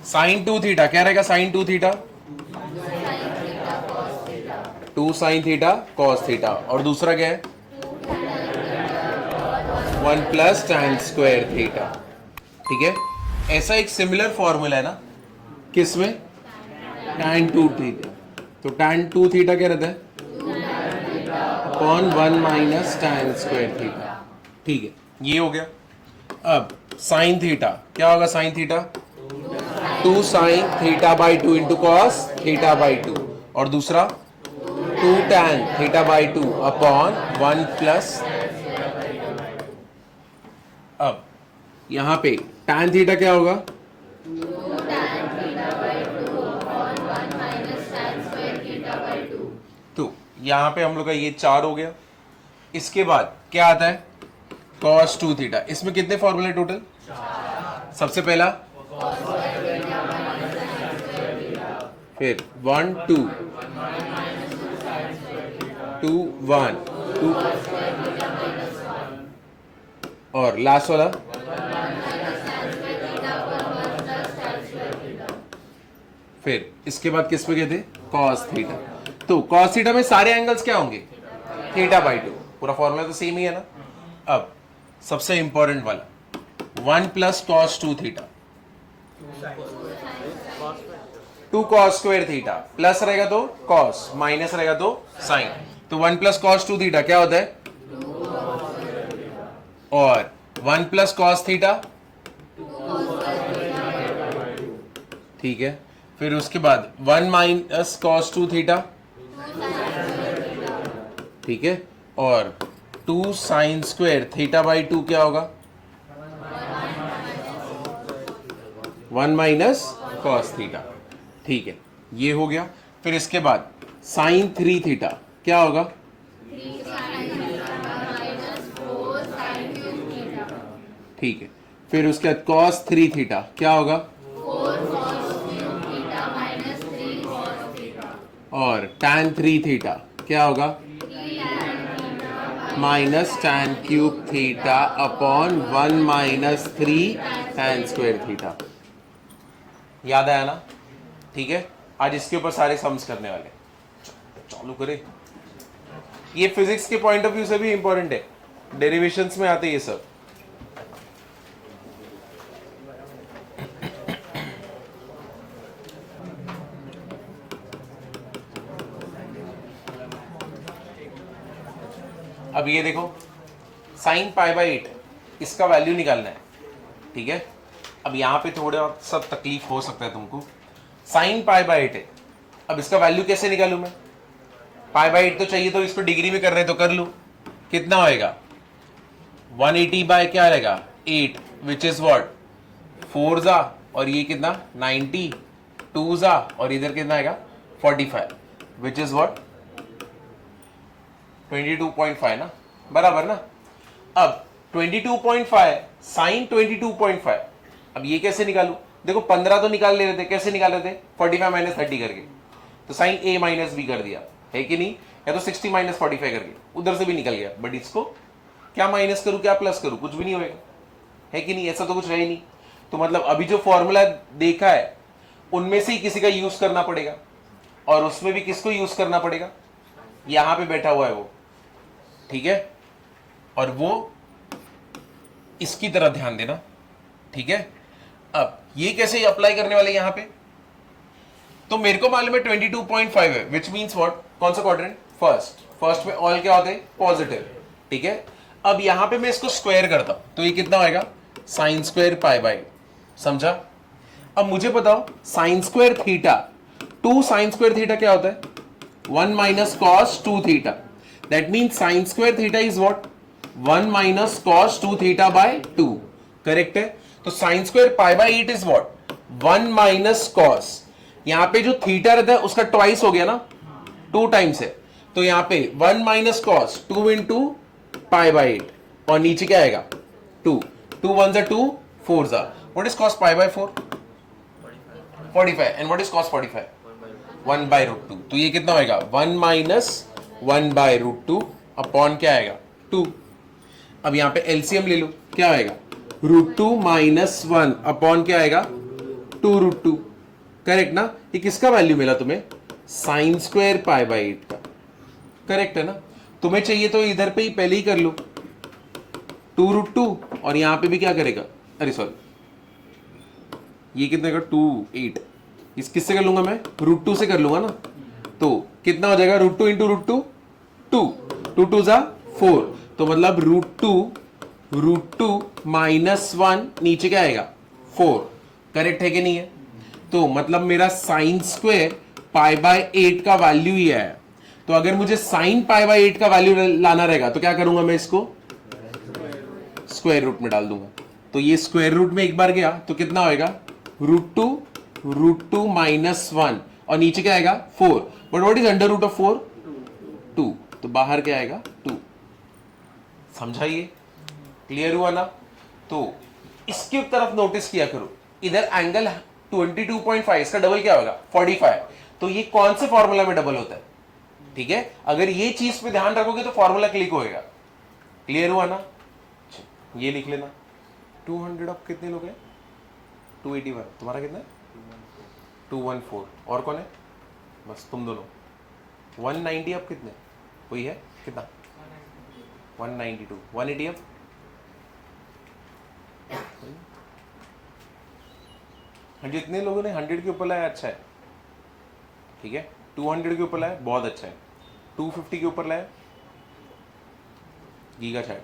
Sign 2 theta क्या रहेगा? Sine 2 theta 2 sine theta cos theta, और दूसरा क्या है? 1 प्लस टैन स्क्वायर थीटा। ठीक है, ऐसा एक सिमिलर फॉर्मूला है ना, किसमें? Tan 2 theta. तो टैन 2 थीटा क्या रहता है? Upon 1 minus tan square theta. ठीक है, ये हो गया। अब साइन थीटा क्या होगा? Sine theta 2 sine theta by 2 into cos theta by 2, और दूसरा 2 tan theta by 2 upon 1 plus. अब यहां पे टैन थीटा क्या होगा? तो यहां पे हम लोग का ये 4 हो गया। इसके बाद क्या आता है? cos 2 theta. इसमें कितने फॉर्मूले टोटल? सबसे पहला, फिर 1 2 2 1 2, और लास्ट वाला फिर इसके बाद किस पे गए थे? cos theta. तो cos थीटा में सारे एंगल्स क्या होंगे? Theta by 2। पूरा फॉर्मूला तो सेम ही है ना। अब सबसे इंपॉर्टेंट वाला 1 plus cos 2 theta, 2 cos square theta, plus रहेगा तो कॉस, माइनस रहेगा तो साइन। तो 1 प्लस कॉस 2 थीटा क्या होता है? और 1 प्लस कॉस थीटा, ठीक है। फिर उसके बाद 1 माइनस कॉस 2 थीटा, ठीक है, और 2 साइन स्क्वायर थीटा बाई 2 क्या होगा? 1 माइनस कॉस थीटा। ठीक है, ये हो गया। फिर इसके बाद साइन 3 थीटा क्या होगा? ठीक है। फिर उसके बाद कॉस 3 थीटा क्या होगा? और टैन 3 थीटा क्या होगा? Minus tan cube theta upon 1 minus 3 tan square theta. याद आया ना? ठीक है, आज इसके ऊपर सारे सम्स करने वाले। चालू करें। ये फिजिक्स के पॉइंट ऑफ व्यू से भी इंपॉर्टेंट है, डेरिवेशंस में आते ये सब। अब ये देखो, साइन पाई बाई 8 इसका वैल्यू निकालना है। ठीक है, अब यहां पे थोड़ा सा तकलीफ हो सकता है तुमको। साइन पाई बाई 8 है, अब इसका वैल्यू कैसे निकालूं मैं? पाई बाई 8 तो चाहिए, तो इसको डिग्री में कर रहे तो कर लूं। कितना होएगा? 180 बाय क्या रहेगा? 8, विच इज व्हाट? 4 जा, और ये कितना? 90, 2 जा, और इधर कितना आएगा? 45, विच इज व्हाट? 22.5 ना, बराबर ना। अब 22.5 साइन 22.5, अब ये कैसे निकालू? देखो 15 तो निकाल ले रहे थे, कैसे निकाल रहे थे? 45 माइनस 30 करके। तो साइन ए माइनस बी कर दिया है कि नहीं? या तो 60 माइनस 45 करके, उधर से भी निकल गया। बट इसको क्या माइनस करूं क्या प्लस करूं? कुछ भी नहीं होएगा, है कि नहीं? ऐसा तो कुछ है ही नहीं। तो मतलब अभी जो फॉर्मूला देखा है उनमें से ही किसी का यूज करना पड़ेगा, और उसमें भी किसको यूज करना पड़ेगा? यहां पे बैठा हुआ है वो, ठीक है, और वो इसकी तरह ध्यान देना। ठीक है, अब ये कैसे अप्लाई करने वाले यहां पे? तो मेरे को मालूम है 22.5 है, विच मीन्स व्हाट? कौन सा क्वाड्रेंट? फर्स्ट। फर्स्ट में ऑल क्या होते हैं? पॉजिटिव। ठीक है, अब यहां पे मैं इसको स्क्वायर करता हूं, तो ये कितना होएगा? Sign square pi by. समझा? अब मुझे बताओ, sign square theta, 2 sign square theta क्या होता है? 1 minus cos 2 theta. That means sign square theta is what? 1 minus cos 2 theta by 2। Correct है? तो sign square pi by 8 is what? 1 minus cos, यहां पे जो थीटा रहता है उसका ट्वाइस हो गया ना, 2 टाइम्स है। तो यहां पे 1 minus cos 2 into pi by 8, और नीचे क्या आएगा? 2, 2 1 जा 2, 4 जा। What is cos pi by 4? 45। And what is cos 45? 1 by root 2। तो ये कितना होएगा? 1 माइनस 1 बाय रूट 2 अपॉन क्या आएगा? 2। अब यहां पे एलसीएम ले लो, क्या आएगा? रूट 2 माइनस 1 अपॉन क्या आएगा? 2√2, करेक्ट ना? ये किसका वैल्यू मिला तुम्हें? साइन स्क्वायर पाई बाई 8 का, करेक्ट है ना? तुम्हें चाहिए तो इधर पे ही पहले ही कर लो 2√2, और यहां पे भी क्या करेगा, अरे सॉरी, ये कितने का 2 8, इस किससे कर लूंगा मैं? √2 से कर लूंगा ना, तो कितना हो जाएगा? √2 इंटू √2 2, 2 2 जा 4, तो मतलब √2 -1 नीचे क्या आएगा? 4, करेक्ट है कि नहीं है? तो मतलब मेरा साइन स्क्वायर पाई बाय 8 का वैल्यू ही है। तो अगर मुझे साइन पाई बाय 8 का वैल्यू लाना रहेगा तो क्या करूंगा मैं? इसको स्क्वायर रूट में डाल दूंगा। तो ये स्क्वायर रूट में एक बार गया तो कितना होएगा? √2 -1, और नीचे क्या आएगा? 4, but what is under root of 4? 2, तो बाहर क्या आएगा? 2। समझाइए, क्लियर हुआ ना? तो इसकी तरफ नोटिस किया करो, इधर एंगल 22.5, इसका डबल क्या होगा? 45। तो ये कौन से फॉर्मूला में डबल होता है? ठीक है, अगर ये चीज पे ध्यान रखोगे तो फॉर्मूला क्लिक होएगा। क्लियर हुआ ना? ये लिख लेना। 200 अब कितने लोग हैं? 281, तुम्हारा कितना है? 214, और कौन है? बस तुम दोनों। 190 अब कितने? वही है, कितना? 192, 180 अब? जितने लोगों ने 100 के ऊपर लाया अच्छा है, ठीक है। 200 के ऊपर लाया बहुत अच्छा है। 250 के ऊपर लाया गीगा शायद।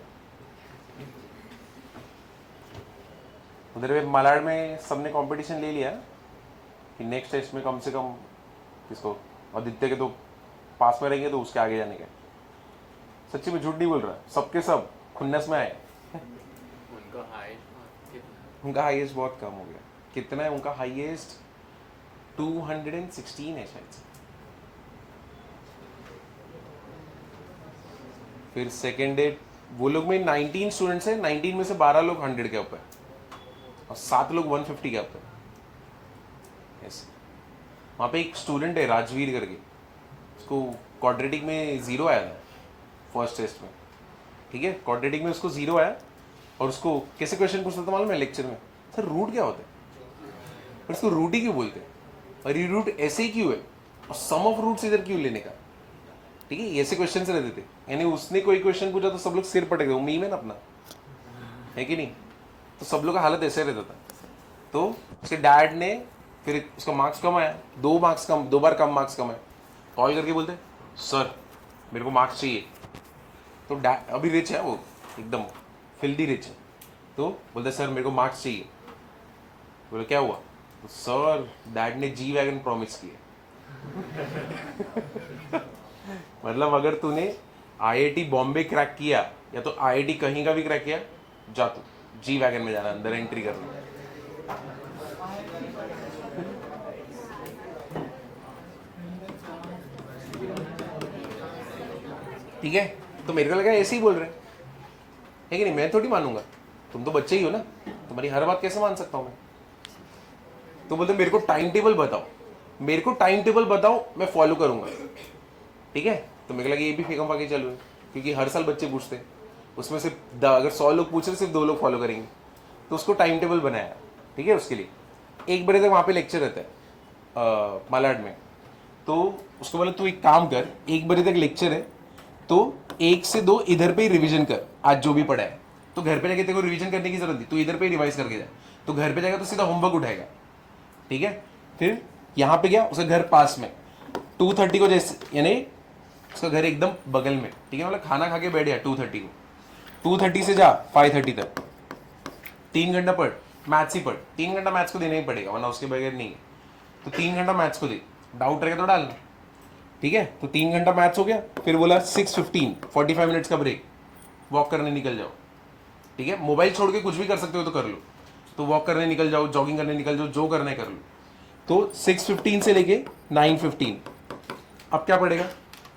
उधर पे मलाड में सबने कंपटीशन ले लिया कि नेक्स्ट टेस्ट में कम से कम किसको, आदित्य के तो पास में रहेंगे तो उसके आगे जाने का। सच्ची में झूठ नहीं बोल रहा, सबके सब खुन्नस में आए। उनका हाईएस्ट बहुत कम हो गया। कितना है उनका हाईएस्ट? 216 है शायद। फिर सेकेंड डे वो लोग में 19 स्टूडेंट्स हैं, 19 में से 12 लोग 100 के ऊपर और 7 लोग 150 के ऊपर। यस, वहाँ पे एक स्टूडेंट है राजवीर करके, उसको क्वाड्रेटिक में 0 आया था फर्स्ट टेस्ट में, ठीक है। क्वाड्रेटिक में उसको 0 आया और उसको कैसे क्वेश्चन पूछता था मालूम है लेक्चर में? सर रूट क्या होता है? और इसको रूट ही क्यों बोलते हैं, और ये रूट ऐसे ही क्यों है, और सम ऑफ रूट्स इधर क्यों लेने का? ठीक है, ऐसे क्वेश्चन से रहते थे। यानी उसने कोई क्वेश्चन पूछा तो सब लोग सिर पटक गए, मीम है ना अपना, है कि नहीं? तो सब लोग का हालत ऐसे रहता था। तो उसके डैड ने, फिर उसका मार्क्स कम आया, 2 मार्क्स कम, 2 बार कम मार्क्स कम आए, कॉल करके बोलते सर मेरे को मार्क्स चाहिए। तो डैड अभी रिच है वो, एकदम फिल्दी रिच है, तो बोलते सर मेरे को मार्क्स चाहिए। बोले क्या हुआ? तो सर डैड ने जी वैगन प्रॉमिस किया। मतलब अगर तूने आईआईटी बॉम्बे क्रैक किया या तो आईआईटी कहीं का भी क्रैक किया, जा तू जी वैगन में जाना, अंदर एंट्री करना। ठीक है, तो मेरे को लगा ऐसे ही बोल रहे है कि नहीं? मैं थोड़ी मानूंगा, तुम तो बच्चे ही हो ना, तुम्हारी हर बात कैसे मान सकता हूं मैं? तो बोलते मेरे को टाइम टेबल बताओ, मेरे को टाइम टेबल बताओ, मैं फॉलो करूंगा। ठीक है, तो मेरे को लगा ये भी फेंकम फाके चालू है, क्योंकि हर साल बच्चे पूछते हैं, उसमें से अगर 100 लोग पूछ रहे सिर्फ 2 लोग फॉलो करेंगे, तो उसको टाइम टेबल बनाया। ठीक है, उसके लिए 1 बजे तक वहाँ पे लेक्चर रहता है मालाड में। तो उसको बोला तू एक काम कर, 1 बजे तक लेक्चर है तो 1 से 2 इधर पे ही रिवीजन कर, आज जो भी पढ़ा है। तो घर पे जाके तेरे को रिवीजन करने की जरूरत नहीं, तू इधर पे ही रिवाइज करके जा। तो घर पे जाएगा तो सीधा होमवर्क उठाएगा। ठीक है, फिर यहाँ पे गया, उसका घर पास में, 2:30 को जैसे, यानी उसका घर एकदम बगल में। ठीक है, मतलब खाना खा के बैठ गया 2:30 को, 2:30 से जा 5:30 तक 3 घंटा पढ़, मैथ्स ही पढ़। 3 घंटा मैथ्स को देना ही पड़ेगा, वरना उसके बगैर नहीं है। तो 3 घंटा मैथ्स को दे, डाउट रहेगा तो डालना। ठीक है, तो 3 घंटा मैथ्स हो गया। फिर बोला 6:15, 45 मिनट्स का ब्रेक, वॉक करने निकल जाओ। ठीक है, मोबाइल छोड़ के कुछ भी कर सकते हो तो कर लो, तो वॉक करने निकल जाओ, जॉगिंग करने निकल जाओ, जो करना है कर लो। तो 6:15 से लेके 9:15, अब क्या पढ़ेगा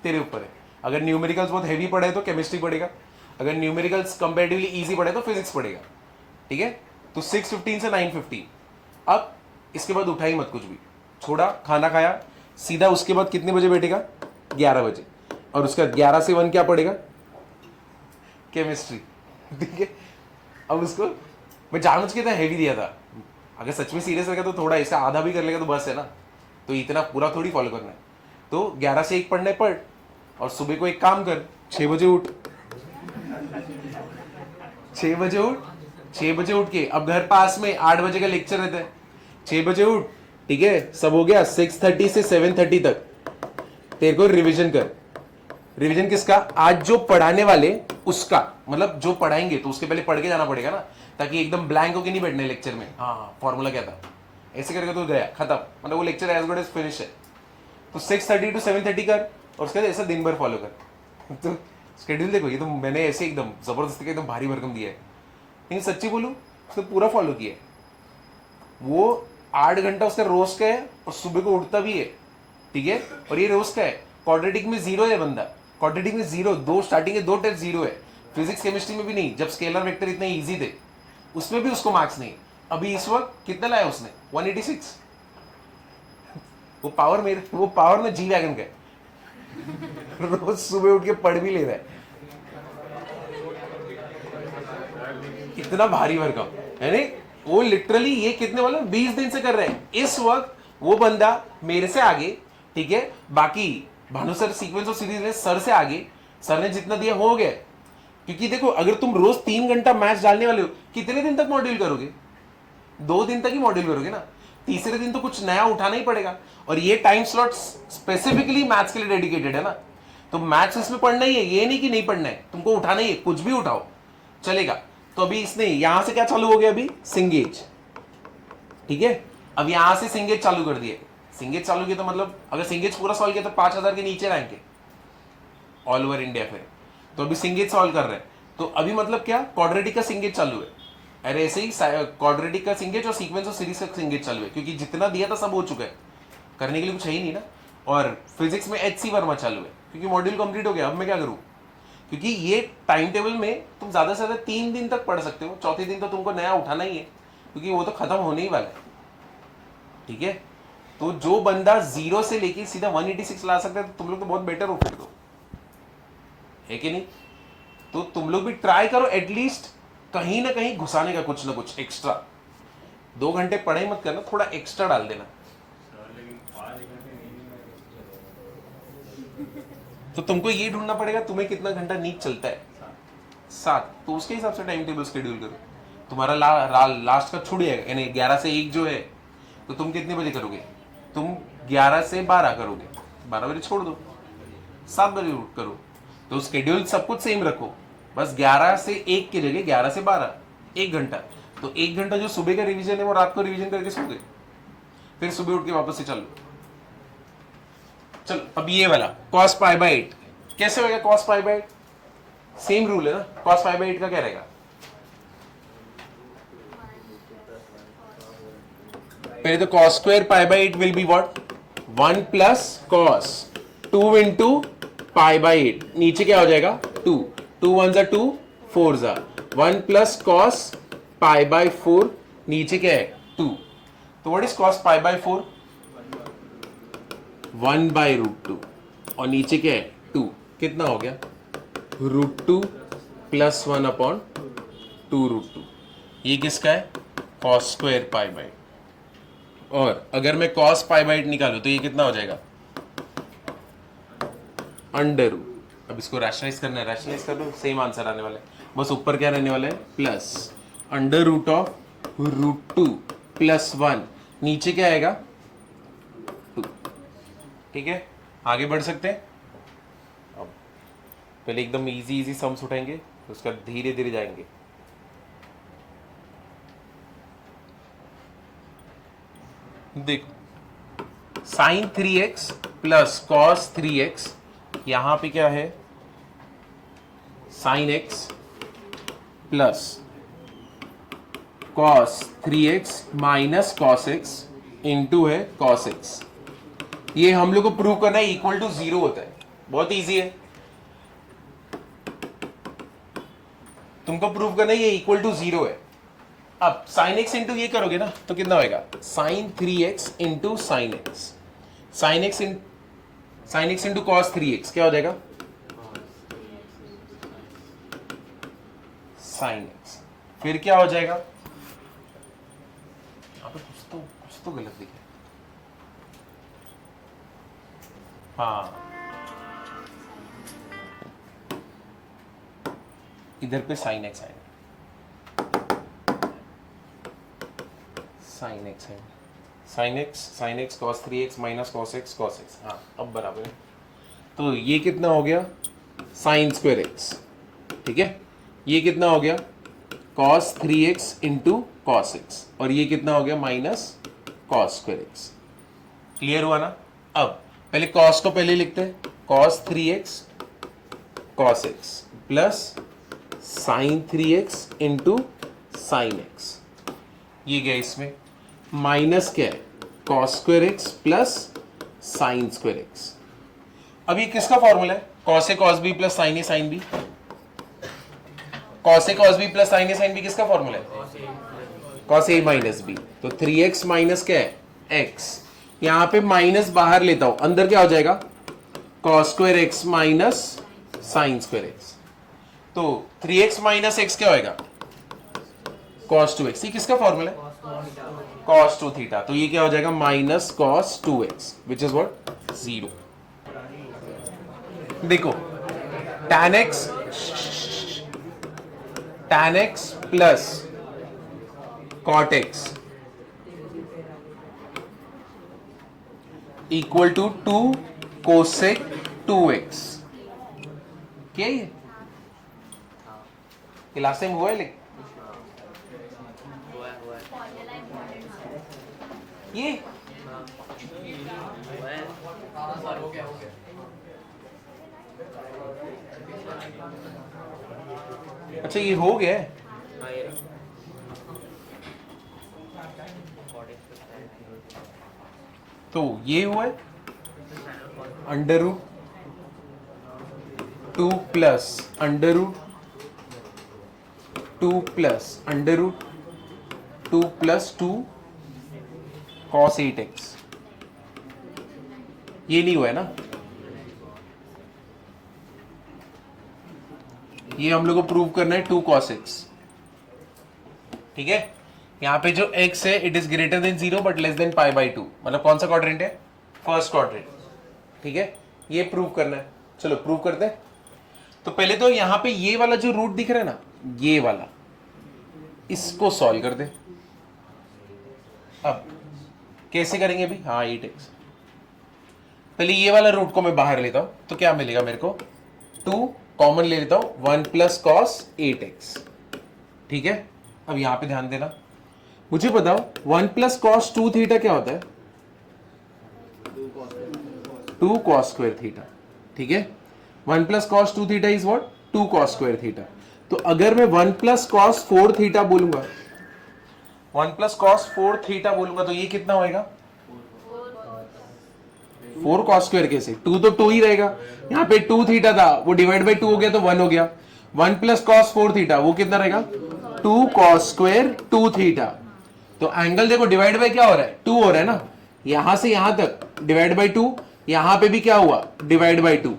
तेरे ऊपर है। अगर न्यूमेरिकल्स बहुत हैवी पढ़े तो केमिस्ट्री पढ़ेगा, अगर न्यूमेरिकल्स कंपैरेटिवली इजी पढ़े तो फिजिक्स पढ़ेगा। ठीक है, तो 6:15 से 9:15। अब इसके बाद उठा ही मत कुछ भी, छोड़ा, खाना खाया, सीधा उसके बाद कितने बजे बैठेगा? 11 बजे, और उसका 11 से 1 क्या पढ़ेगा? केमिस्ट्री। ठीक है, अब उसको मैं जानबूझ के हैवी दिया था, अगर सच में सीरियस रहेगा तो थोड़ा इससे आधा भी कर लेगा तो बस है ना, तो इतना पूरा थोड़ी फॉलो करना है। तो 11 से 1 पढ़ना है पढ़, और सुबह को एक काम कर, 6 बजे उठ, 6 बजे उठ, 6 बजे उठ के अब घर पास में 8 बजे का लेक्चर रहता है, 6 बजे उठ, ठीक है, सब हो गया। 6:30 से 7:30 तक तेरे को रिवीजन कर। रिवीजन किसका? आज जो पढ़ाने वाले उसका, मतलब जो पढ़ाएंगे तो उसके पहले पढ़ के जाना पड़ेगा ना, ताकि एकदम ब्लैंक होके नहीं बैठने लेक्चर में, हाँ फॉर्मूला क्या था, ऐसे करके तो गया खत्म, मतलब वो lecture as good as finish है। तो 6:30 to 7:30 कर, और उसके बाद ऐसा दिन भर फॉलो कर। तो शेड्यूल देखो, ये तो मैंने ऐसे एकदम जबरदस्ती का एकदम भारी भरकम दिया है, लेकिन सच्ची बोलूं उसने पूरा फॉलो किया है। वो 8 घंटा उसका रोज का है, और सुबह को उठता भी है, ठीक है, और ये रोज का है। क्वाड्रेटिक में 0 है बंदा, क्वाड्रेटिक में 0, 2 स्टार्टिंग के 2 टेस्ट 0 है। फिजिक्स केमिस्ट्री में भी नहीं, जब स्केलर वेक्टर इतने इजी थे उसमें भी उसको मार्क्स नहीं। अभी इस वक्त कितना लाया उसने? 186। वो पावर में जी वैगन का है। रोज सुबह उठ के पढ़ भी ले रहा है, इतना भारी भरकम है नहीं। वो लिटरली ये कितने वाले 20 दिन से कर रहे हैं इस वक्त। वो बंदा मेरे से आगे, ठीक है, बाकी Bhanu sir sequence of series में सर से आगे, सर ने जितना दिया हो गया। क्योंकि देखो, अगर तुम रोज 3 घंटा मैथ्स डालने वाले हो, कितने दिन तक मॉड्यूल करोगे? 2 दिन तक ही मॉड्यूल करोगे ना, तीसरे दिन तो कुछ नया उठाना ही पड़ेगा। और ये टाइम स्लॉट स्पेसिफिकली मैथ्स के लिए डेडिकेटेड है ना, तो मैथ्स इसमें पढ़ना ही है, ये नहीं कि नहीं पढ़ना है, तुमको उठाना ही है, कुछ भी उठाओ चलेगा। तो अभी इसने यहां से क्या चालू हो गया? अभी सिंगेज, ठीक है, अब यहां से सिंगेज चालू कर दिए। सिंगेज चालू किया तो मतलब अगर सिंगेज पूरा सॉल्व किया तो 5000 के नीचे रैंक है ऑल ओवर इंडिया। फिर तो अभी सिंगेज सॉल्व कर रहे हैं, तो अभी मतलब क्या, क्वाड्रेटिक का सिंगेज चालू है। अरे ऐसे ही क्वाड्रेटिक का सिंगेज और सीक्वेंस ऑफ सीरीज का सिंगेज चालू है, क्योंकि जितना दिया था सब हो चुका है, करने के लिए कुछ है ही नहीं ना। और फिजिक्स में HC वर्मा चालू है, क्योंकि मॉड्यूल कंप्लीट हो गया। अब मैं क्या करूं? क्योंकि ये टाइम टेबल में तुम ज्यादा से ज्यादा 3 दिन तक पढ़ सकते हो, चौथे दिन तो तुमको नया उठाना ही है, क्योंकि वो तो खत्म होने ही वाला है, ठीक है। तो जो बंदा 0 से लेके सीधा 186 ला सकता है, तो तुम लोग तो बहुत बेटर हो फिर तो, है कि नहीं? तो तुम लोग भी ट्राई करो एटलीस्ट कहीं ना कहीं घुसाने का कुछ ना कुछ एक्स्ट्रा। 2 घंटे पढ़ाई मत करना, थोड़ा एक्स्ट्रा डाल देना। तो तुमको ये ढूंढना पड़ेगा तुम्हें कितना घंटा नीट चलता है, 7, तो उसके हिसाब से टाइम टेबल शेड्यूल करो। तुम्हारा लास्ट का छूट जाएगा, यानी 11 से 1 जो है, तो तुम कितने बजे करोगे? तुम 11 से 12 करोगे, 12 बजे छोड़ दो, 7 बजे उठ करो। तो शेड्यूल सब कुछ सेम रखो, बस 11 से 1 की जगह 11 से 12, 1 घंटा। तो 1 घंटा जो सुबह का रिवीजन है वो रात को रिवीजन करके सो गए, फिर सुबह उठ के वापस से चलो। चल अब ये वाला cos π/8 कैसे होगा? cos π/8 सेम रूल है ना। cos π/8 का क्या रहेगा? पहले तो cos² π/8 will be what? 1 plus cos 2 into π/8, नीचे क्या हो जाएगा? 2, 2 1 जा 2, 4 जा 1 प्लस cos π/4, नीचे क्या है? 2। तो व्हाट इज cos π/4? 1/√2, और नीचे क्या है? 2। कितना हो गया? √2 प्लस 1/2√2। ये किसका है? cos² π/8। और अगर मैं cos π/8 निकालू तो ये कितना हो जाएगा? √। अब इसको रैशनलाइज करना है, रैशनलाइज कर दो, सेम आंसर आने वाला है, बस ऊपर क्या रहने वाला है? प्लस √√2 प्लस 1, नीचे क्या आएगा? 2। ठीक है, आगे बढ़ सकते हैं। अब पहले एकदम इजी इजी सम्स उठाएंगे, उसका धीरे धीरे जाएंगे। देखो, sin 3x plus cos 3x, यहां पे क्या है? sin x plus cos 3x minus cos x into है cos x। ये हम लोग को प्रूव करना है इक्वल टू 0 होता है, बहुत इजी है। तुमको प्रूव करना है ये इक्वल टू 0 है। अब sin x इंटू ये करोगे ना तो कितना होएगा? sin 3x into sin x, sin x into cos 3x क्या हो जाएगा? sin x। फिर क्या हो जाएगा? तो गलत दिखा। हाँ इधर पे साइन एक्स आएगा, sine x cos 3x minus cos x cos x. हाँ अब बराबर है। तो ये कितना हो गया साइन स्क्वायर एक्स, ठीक है। ये कितना हो गया cos 3x into cos x, और ये कितना हो गया minus cos square x. Clear हुआ ना। अब पहले कॉस को पहले लिखते हैं, cos 3x cos x plus sign 3x into sine x, ये गया इसमें, माइनस क्या है cos square x plus sine square x. अब ये किसका फॉर्मूला है, cos A cos B plus sign a sine B. Cos A cos B plus sign a sine B किसका फॉर्मूला है, कॉस ए माइनस बी। तो 3x minus क्या है x, यहां पे माइनस बाहर लेता हूं, अंदर क्या हो जाएगा cos square x minus sine square x. तो 3x माइनस एक्स क्या होएगा cos 2x। ये किसका फॉर्मूला है cos 2 थीटा। तो ये क्या हो जाएगा minus cos 2x which is what 0। देखो tan x plus cot x equal to 2 cosec 2x। क्या ये लास्ट टाइम हुआ है लेकिन ये अच्छा ये हो गया है। तो ये हुआ है under root 2 plus under root 2 plus under root 2 plus 2 cos 8x। ये नहीं हुआ है ना, ये हम लोग को प्रूव करना है 2 cos x, ठीक है। यहां पे जो x है it is greater than 0 but less than pi by 2, मतलब कौन सा क्वाड्रेंट है फर्स्ट क्वाड्रेंट, ठीक है। ये प्रूव करना है, चलो प्रूव करते हैं। तो पहले तो यहां पे ये वाला जो रूट दिख रहा है ना, ये वाला, इसको सॉल्व कर दे। अब कैसे करेंगे अभी, हाँ 8x। पहले ये वाला रूट को मैं बाहर लेता हूं तो क्या मिलेगा मेरे को 2 कॉमन ले लेता हूं 1 प्लस कॉस 8x, ठीक है। अब यहां पे ध्यान देना, मुझे बताओ 1 प्लस कॉस 2 थीटा क्या होता है 2 कॉस स्क्वायर थीटा, ठीक है। 1 plus cos 2 theta is what 2 cos square theta. तो अगर मैं 1 प्लस कॉस 4 थीटा बोलूंगा, 1 प्लस कॉस 4 थीटा बोलूंगा तो ये कितना होएगा 4 कॉस स्क्वायर कैसे, 2 तो 2 ही रहेगा, यहाँ पे 2 थीटा था वो डिवाइड बाई 2 हो गया तो 1 हो गया। 1 प्लस कॉस 4 थीटा वो कितना रहेगा 2 कॉस स्क्वायर 2 थीटा। तो एंगल देखो डिवाइड बाई क्या हो रहा है 2 हो रहा है ना, यहां से यहां तक डिवाइड बाई 2, यहां पे भी क्या हुआ divide by 2।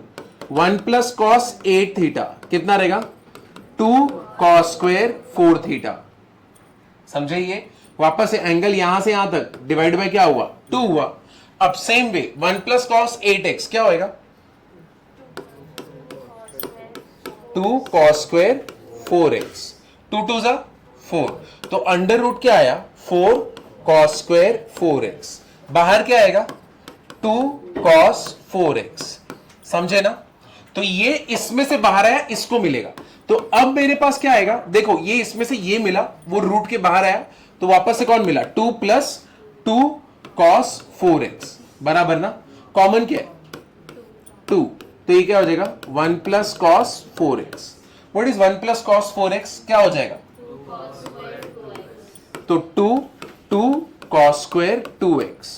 1 plus cos 8 theta कितना रहेगा 2 कॉस स्क्वायर 4 थीटा। समझे, ये वापस से एंगल यहां से यहां तक डिवाइड बाय क्या हुआ 2 हुआ। अब same way 1 plus cos 8x क्या होएगा 2 कॉस स्क्वायर 4x, 2 2 जा 4, तो अंडर रूट क्या आया 4 कॉस स्क्वायर 4x, बाहर क्या आएगा 2 कॉस 4x। समझे ना। तो ये इसमें से बाहर आया इसको मिलेगा, तो अब मेरे पास क्या आएगा देखो, ये इसमें से ये मिला वो रूट के बाहर आया तो वापस से कौन मिला 2 प्लस 2 कॉस 4x बराबर ना, कॉमन क्या है 2, तो ये क्या हो जाएगा 1 plus cos 4x। What is 1 plus cos 4x क्या हो जाएगा तो 2 कॉस स्क्वायर 2x,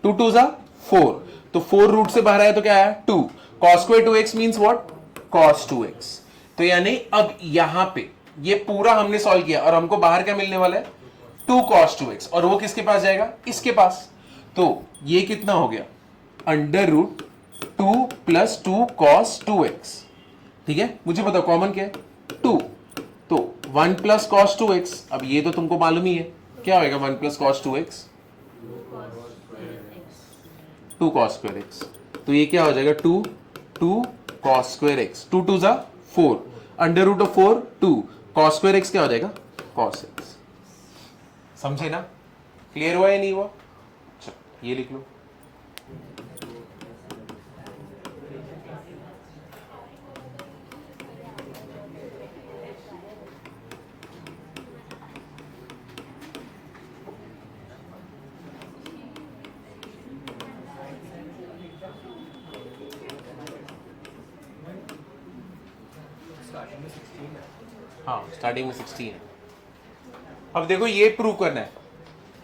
2 2 जा 4, तो 4 रूट से बाहर आया तो क्या आया 2 cos square 2x means what cos 2x। तो यानी अब यहां पे ये पूरा हमने सॉल्व किया और हमको बाहर क्या मिलने वाला है 2 cos 2x, और वो किसके पास जाएगा इसके पास। तो ये कितना हो गया under root 2 plus 2 cos 2x, ठीक है। मुझे बताओ कॉमन क्या है 2, तो 1 प्लस cos 2x, अब ये तो तुमको मालूम ही है क्या होएगा 1 plus cos 2x 2 cos square x। तो ये क्या हो जाएगा 2 cos square x, 2 2 जा 4, under root of 4 2, cos square x क्या हो जाएगा cos x। समझे ना? क्लियर हुआ या नहीं हुआ? चलो ये लिख लो। हाँ स्टार्टिंग में 16 है। अब देखो ये प्रूव करना है,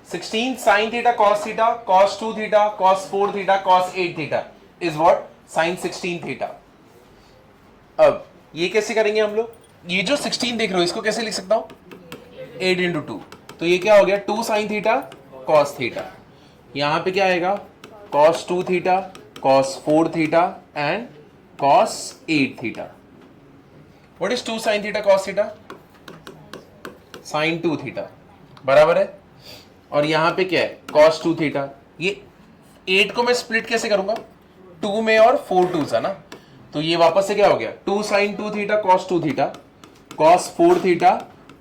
16 sin theta cos theta cos 2 theta cos 4 theta cos 8 theta is what sin 16 theta. अब ये कैसे करेंगे हम लोग? ये जो 16 देख रहे हो इसको कैसे लिख सकता हूं 8 इंटू 2, तो ये क्या हो गया 2 sin थीटा cos थीटा। यहां पे क्या आएगा cos 2 theta cos 4 theta and cos 8 theta. What is 2 sin theta cos theta? sin 2 theta बराबर है। और यहां पे क्या है cos 2 थीटा। ये 8 को मैं स्प्लिट कैसे करूंगा 2 में और 4 2 है ना, तो ये वापस से क्या हो गया 2 sin 2 theta cos 2 theta cos 4 theta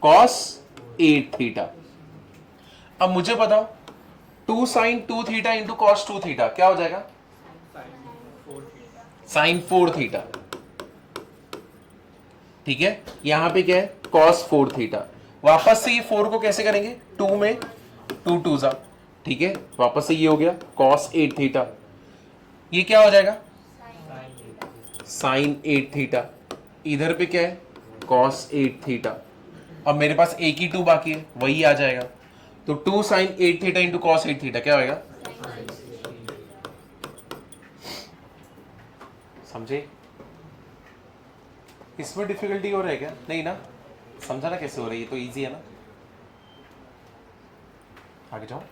cos 8 theta. अब मुझे बताओ 2 sin 2 theta into cos 2 theta क्या हो जाएगा sin 4 थीटा। ठीक है, यहां पे क्या है cos 4 थीटा। वापस से ये 4 को कैसे करेंगे 2 में 2 2 जा, ठीक है, वापस से ये हो गया cos 8 थीटा। ये क्या हो जाएगा sin 8 थीटा। इधर पे क्या है cos 8 थीटा। अब मेरे पास एक ही 2 बाकी है वही आ जाएगा, तो 2 sin 8 theta into cos 8 theta क्या होगा समझे? इसमें डिफिकल्टी हो रहा है क्या? नहीं ना, समझा ना कैसे हो रही है, तो इजी है ना। आगे जाओ।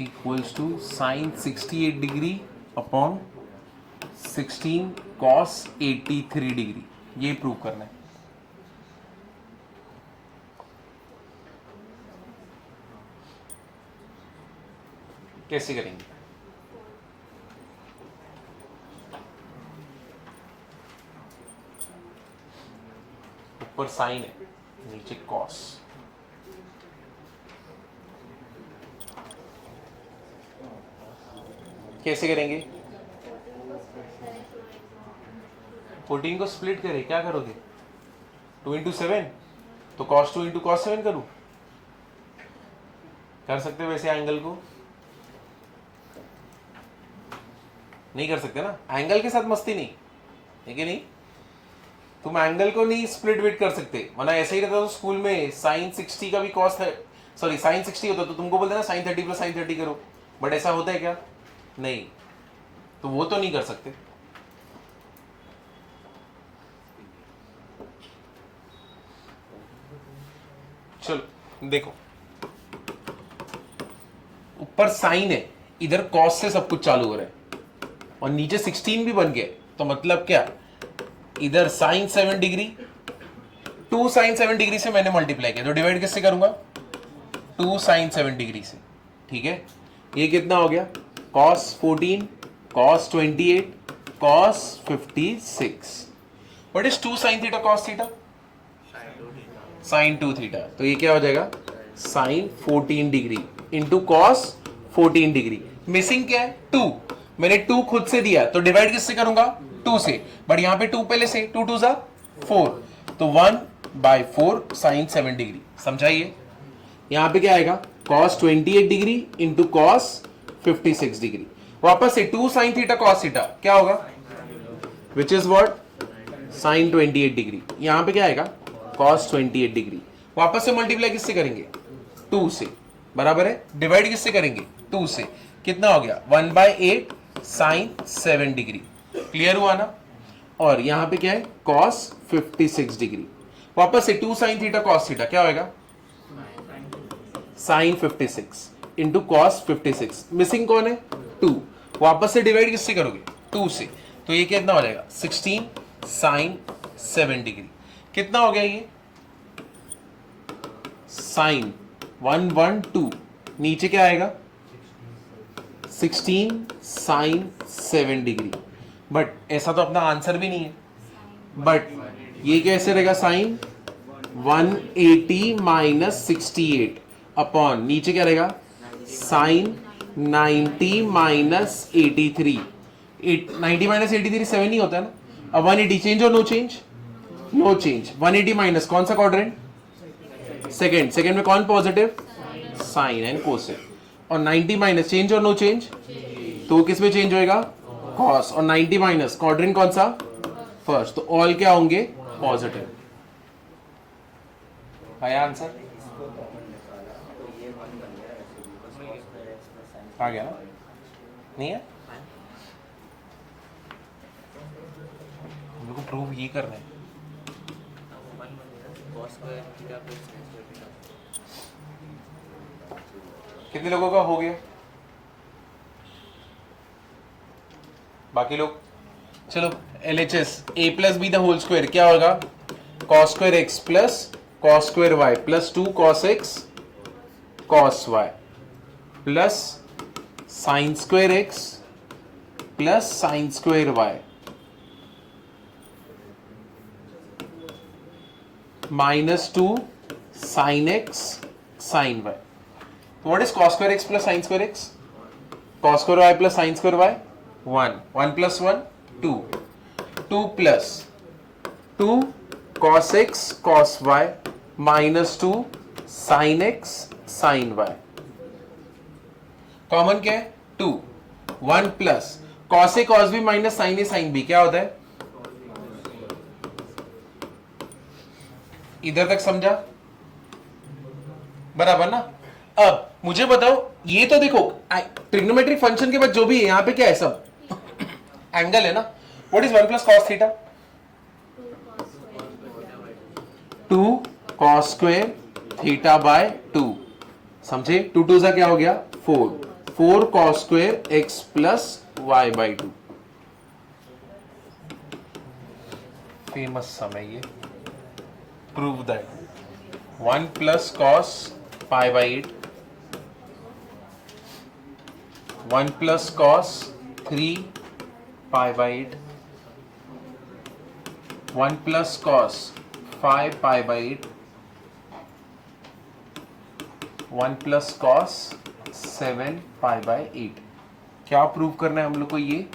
Equals to sine 68 degree upon 16 cos 83 degree, ये प्रूव करना है। कैसे करेंगे? ऊपर साइन है नीचे cos, कैसे करेंगे? 14 को स्प्लिट करें, क्या करोगे 2 इंटू 7, तो cos 2 इंटू cos 7 करूं? कर सकते हो वैसे एंगल को? नहीं कर सकते ना, एंगल के साथ मस्ती नहीं है कि नहीं। तुम एंगल को नहीं स्प्लिट विट कर सकते, वरना ऐसे ही रहता तो स्कूल में sin 60 का भी cos है, सॉरी sin 60 होता तो तुमको बोलते ना sin 30 प्लस sin 30 करो, बट ऐसा होता है क्या? नहीं, तो वो तो नहीं कर सकते। चलो देखो, ऊपर साइन है, इधर कॉस से सब कुछ चालू हो रहा है और नीचे 16 भी बन गया, तो मतलब क्या इधर साइन 7 डिग्री 2 साइन 7 डिग्री से मैंने मल्टीप्लाई किया, तो डिवाइड किससे करूंगा 2 साइन 7 डिग्री से। ठीक है, ये कितना हो गया cos 14 cos 28 cos 56। What is 2 sine theta cos theta? Sine 2 theta. तो ये क्या हो जाएगा sine 14 degree into cos 14 degree. Missing क्या है 2, मैंने 2 खुद से दिया तो डिवाइड किससे करूंगा 2 से, बट यहां पे 2 पहले से 2 2 जा 4, तो 1/4 साइन 7 डिग्री। समझाइए, यहां पे क्या आएगा cos 28 degree into cos 56 degree. वापस से 2 साइन थीटा cos थीटा क्या होगा which is what sine 28 degree. यहां पे क्या आएगा cos 28 डिग्री। वापस से मल्टीप्लाई किससे करेंगे 2 से, बराबर है, डिवाइड किससे करेंगे 2 से, कितना हो गया 1/8 साइन 7 डिग्री। क्लियर हुआ ना? और यहां पे क्या है cos 56 डिग्री। वापस से 2 sin थीटा cos थीटा क्या होएगा sin 56 इंटू cos 56। मिसिंग कौन है 2। वापस से डिवाइड किससे करोगे 2 से, तो ये कितना हो जाएगा 16 sin 7 डिग्री। कितना हो गया ये sin 112, नीचे क्या आएगा 16 sin 7 डिग्री। बट ऐसा तो अपना आंसर भी नहीं है, बट ये कैसे रहेगा sin 180 माइनस 68 अपॉन नीचे क्या रहेगा sin 90 माइनस 83। 90 माइनस 83 7 ही होता है ना। अब 180 चेंज और no change, no change. 180 minus कौन सा क्वाड्रेंट सेकेंड, सेकेंड में कौन पॉजिटिव साइन एंड कोसेक। और 90 माइनस चेंज और नो चेंज, तो वो किस में चेंज होएगा कॉस। और 90 माइनस क्वाड्रेंट कौन सा फर्स्ट, तो ऑल क्या होंगे पॉजिटिव। आया आंसर आ गया ना, नहीं है हमको प्रूव ये करना है। कितने लोगों का हो गया, बाकी लोग चलो LHS a plus b the whole square क्या होगा cos square x plus cos square y plus 2 cos x cos y plus sine square x plus sine square y minus 2 sine x sine y। What is cos square x plus sin square x? Cos square y plus sin square y 1, 1 plus 1 2, 2 plus 2 cos x cos y minus 2 sin x sin y। Common क्या है 2, 1 plus cos a cos b minus sin a sin b क्या होता है, इधर तक समझा बराबर ना। अब मुझे बताओ ये तो देखो ट्रिग्नोमेट्रिक फंक्शन के बाद जो भी है यहां पे क्या है सब एंगल है ना। What is 1 plus cos theta 2 cos square theta by 2, समझे 2 2 सा क्या हो गया 4, 4 cos square x plus y by 2। Famous समय ये prove that 1 plus cos pi by 8, 1 plus cos 3 pi by 8, 1 plus cos 5 pi by 8, 1 plus cos 7 pi by 8। क्या prove करना है हम लोग को, ये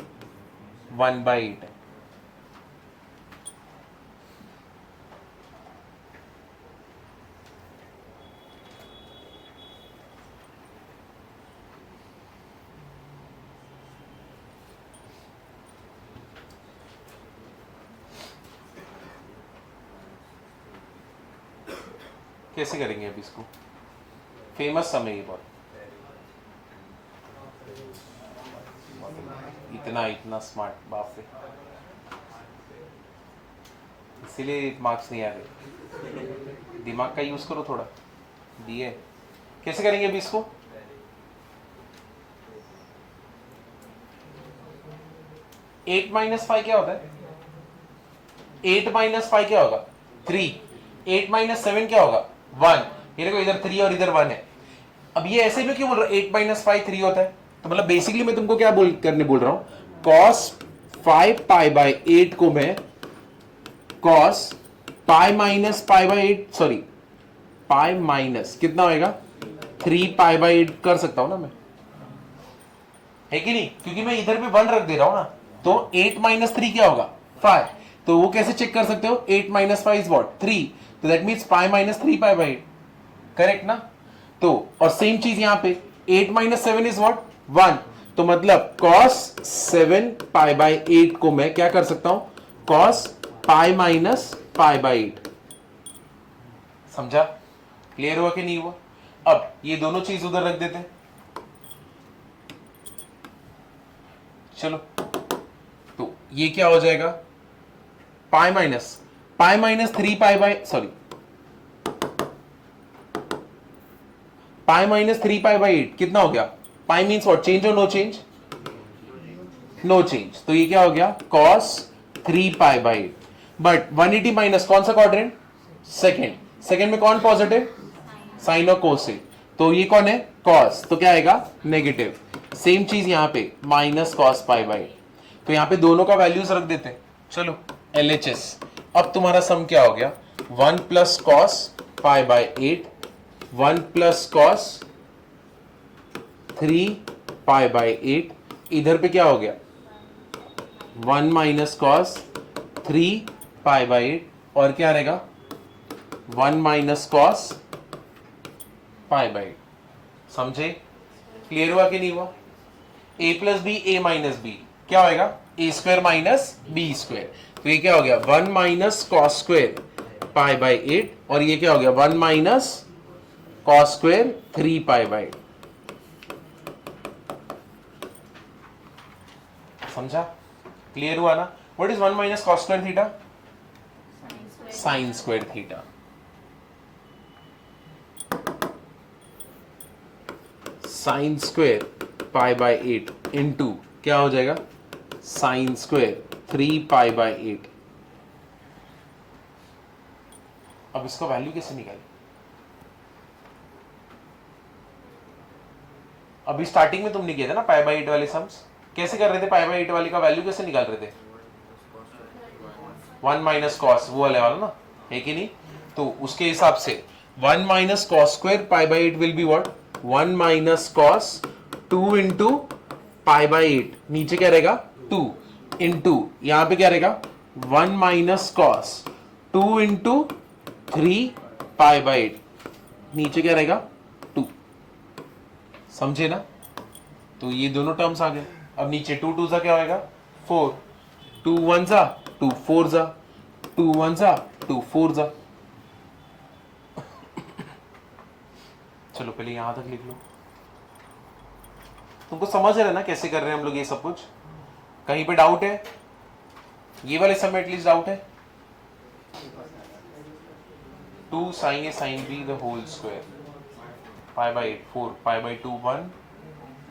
1 by 8 है। कैसे करेंगे अब इसको, फेमस समय ये बहुत, इतना इतना स्मार्ट बाप रे, इसीलिए मार्क्स नहीं आ रहे। दिमाग का यूज करो थोड़ा, दिए कैसे करेंगे अभी इसको। एट माइनस 5 क्या होता है, 8 माइनस 5 क्या होगा 3, 8 माइनस 7 क्या होगा 1। ये देखो इधर 3 और इधर 1 है। अब ये ऐसे में क्यों बोल रहा हूं 8 माइनस 5 3 होता है, तो मतलब बेसिकली मैं तुमको क्या बोल रहा हूं cos 5 पाई बाई 8 को मैं cos pi minus pi by 8 sorry pi minus कितना होएगा 3 पाई बाई 8 कर सकता हूं ना मैं, है कि नहीं, क्योंकि मैं इधर पे 1 रख दे रहा हूं ना। तो 8 माइनस 3 क्या होगा 5, तो वो कैसे चेक कर सकते हो 8 माइनस 5 इज व्हाट 3, तो that means pi minus 3 pi by 8 correct ना। तो और सेम चीज यहां पे 8 माइनस 7 इज व्हाट 1, तो मतलब cos 7 पाई बाई 8 को मैं क्या कर सकता हूं cos pi minus pi by 8। समझा, क्लियर हुआ कि नहीं हुआ। अब ये दोनों चीज उधर रख देते हैं, चलो तो ये क्या हो जाएगा pi minus 3 pi by sorry pi minus 3 pi by 8 कितना हो गया? Pi means what? चेंज और नो चेंज? No change. तो ये क्या हो गया? cos 3 pi by 8। But 180 minus कौन सा क्वाड्रेंट? सेकेंड में कौन पॉजिटिव? साइन और कोस है, तो ये कौन है? cos, तो क्या आएगा? नेगेटिव। सेम चीज यहां पे माइनस cos पाई बाय 8। तो यहां पे दोनों का वैल्यूज रख देते हैं। चलो LHS। अब तुम्हारा सम क्या हो गया? 1 plus cos pi by 8, 1 plus cos 3 pi by 8, इधर पे क्या हो गया? 1 माइनस कॉस 3 पाई बाय 8 और क्या रहेगा? 1 माइनस कॉस पाई बाय 8। समझे? क्लियर हुआ कि नहीं हुआ? a plus b a minus b क्या होएगा? A square minus b square. तो ये क्या हो गया? 1 minus cos square pi by 8 और ये क्या हो गया? 1 minus cos square 3 pi by 8। समझा? क्लियर हुआ ना? What is 1 minus cos square theta? Sine square theta. Sine square pi by 8 into क्या हो जाएगा? Sine square 3 pi by 8। अब इसका वैल्यू कैसे निकाले? अभी स्टार्टिंग में तुमने किया था ना पाई बाय 8 वाले सम्स। कैसे कर रहे थे? पाई बाय 8 वाले का वैल्यू कैसे निकाल रहे थे? 1 माइनस कॉस, वो वाले वाला ना, है कि नहीं? तो उसके हिसाब से 1 minus cos square pi by 8 will be what? 1 minus cos 2 into pi by 8, नीचे क्या रहेगा? 2 इंटू यहां पे क्या रहेगा? 1 minus cos 2 into 3 pi by 8, नीचे क्या रहेगा? 2। समझे ना? तो ये दोनों टर्म्स आ गए। अब नीचे 2 2 सा क्या होएगा? 4, 2 1 सा 2 4 सा 2 1 सा 2 4 सा। चलो पहले यहां तक लिख लो। तुमको समझ रहे ना कैसे कर रहे हैं हम लोग ये सब कुछ? कहीं पे डाउट है? ये वाले सब में एटलीस्ट डाउट है? 2 sin a sin b the whole square pi by 8 4 pi by 2 1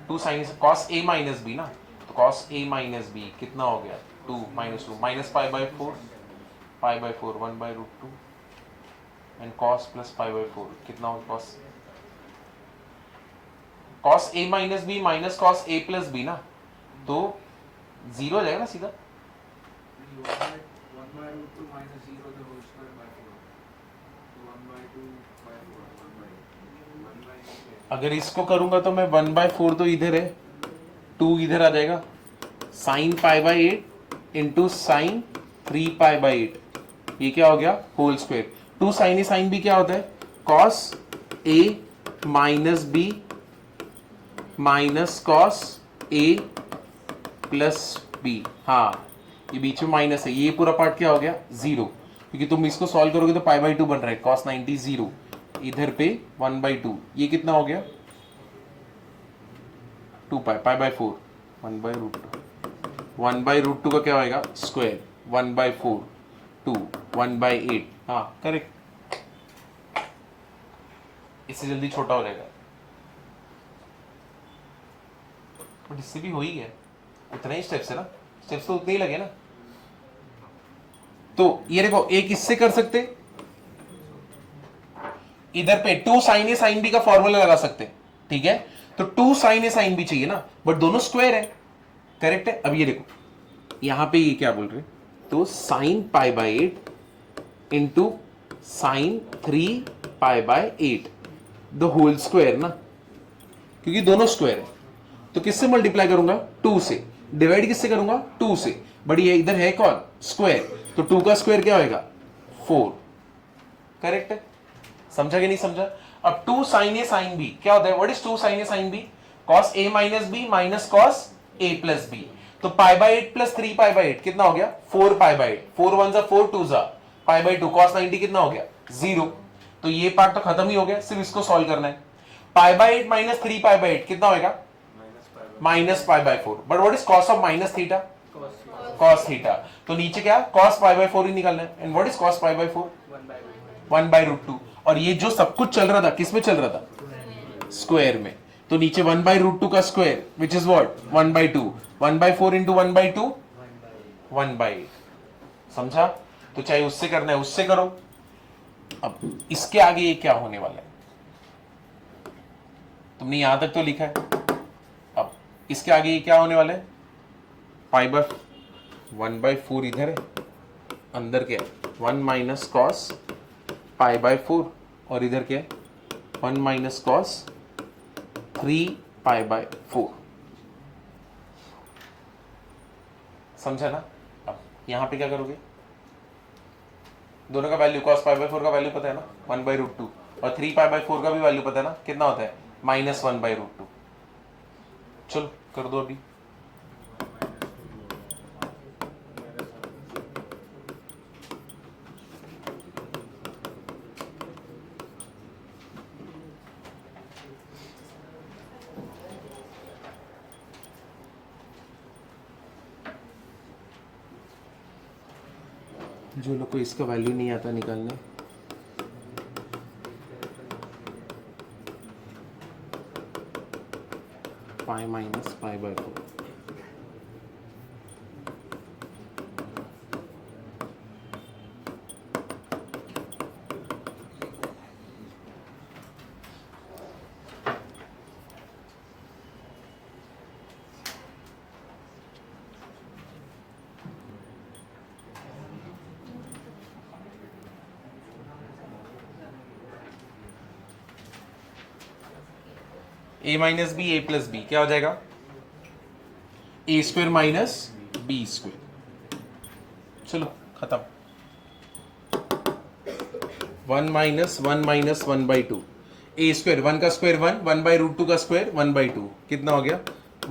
2 sin cos a minus b ना, तो cos a minus b कितना हो गया? 2 minus 2 minus pi by 4 1 by root 2 and cos plus pi by 4 कितना हो? cos a minus b minus cos a plus b ना, तो 0 हो जाएगा ना सीधा। अगर इसको करूंगा तो मैं 1/4 तो इधर है, 2 इधर आ जाएगा, sine pi by 8 into sine 3 pi by 8, ये क्या हो गया? Whole square. 2 sine a sine b क्या होता है? Cos a minus b minus cos a plus b. हाँ, ये बीच में माइनस है, ये पूरा पार्ट क्या हो गया? 0, क्योंकि तुम इसको सॉल्व करोगे तो पाई बाय 2 बन रहा है, कॉस 90 0, इधर पे 1/2, ये कितना हो गया? 2 pi pi by 4 1 by root 2, 1 by root 2 का क्या होएगा? स्क्वायर 1/4 2 1/8। हाँ करेक्ट, इससे जल्दी छोटा हो जाएगा, बट इससे भी हो ही गया, उतना ही स्टेप्स है ना, स्टेप्स तो उतने ही लगे ना। तो ये देखो, एक इससे कर सकते, इधर पे 2 sin a sin b का फॉर्मूला लगा सकते, ठीक है? तो 2 sin a sin b चाहिए ना, बट दोनों स्क्वायर है, करेक्ट है? अब ये देखो, यहां पे ये क्या बोल रहे, तो sine pi by 8 into sine 3 pi by 8 the whole square ना, क्योंकि दोनों स्क्वायर है, तो किससे मल्टीप्लाई करूंगा? 2 से। डिवाइड किससे करूंगा? 2 से। बट ये इधर है कौन? स्क्वायर, तो 2 का स्क्वायर क्या होएगा? 4, करेक्ट है? समझा कि नहीं समझा? अब 2 sin a sin b क्या होता है? What is 2 sin a sin b? cos a minus b minus cos a plus b। तो पाई बाय 8 प्लस 3 पाई बाय 8 कितना हो गया? 4 पाई बाय 8, 4 1 जा 4 2 जा पाई बाय 2, cos 90 कितना हो गया? 0। तो ये पार्ट तो खत्म ही हो गया, सिर्फ इसको सॉल्व करना है। पाई बाय 8 माइनस 3 पाई बाय 8 कितना होगा? Minus pi by 4। But what is cos of minus theta? cos theta. तो नीचे क्या cos पाई बाय 4 ही निकालना है। And what is cos pi by 4? 1/√2। और ये जो सब कुछ चल रहा था किस में चल रहा था? स्क्वायर में। तो नीचे 1/√2 का square which is what 1/2। 1/4 into 1/2 1/8। समझा? तो चाहे उससे करना है उससे करो। अब इसके आगे ये क्या होने वाला है? तुमने यहां तक तो लिखा है। अब इसके आगे ये क्या होने वाला है? पाई बाय 1/4 इधर है, अंदर क्या है 1 माइनस कॉस पाई बाय 4 और इधर क्या है 1 माइनस कॉस 3 पाई बाय 4। समझा ना? अब यहां पे क्या करोगे? दोनों का वैल्यू cos पाई बाय 4 का वैल्यू पता है ना 1/√2 और 3 पाई बाय 4 का भी वैल्यू पता है ना कितना होता है -1/√2। चलो कर दो अभी। जो लोग को इसका वैल्यू नहीं आता निकालने, pi minus pi by 4। A minus B A plus b क्या हो जाएगा? A square minus b square. चलो खत्म। 1 माइनस 1/2 ए स्क्वायर 1 का स्क्वायर 1 1/√2 का स्क्वायर 1/2 कितना हो गया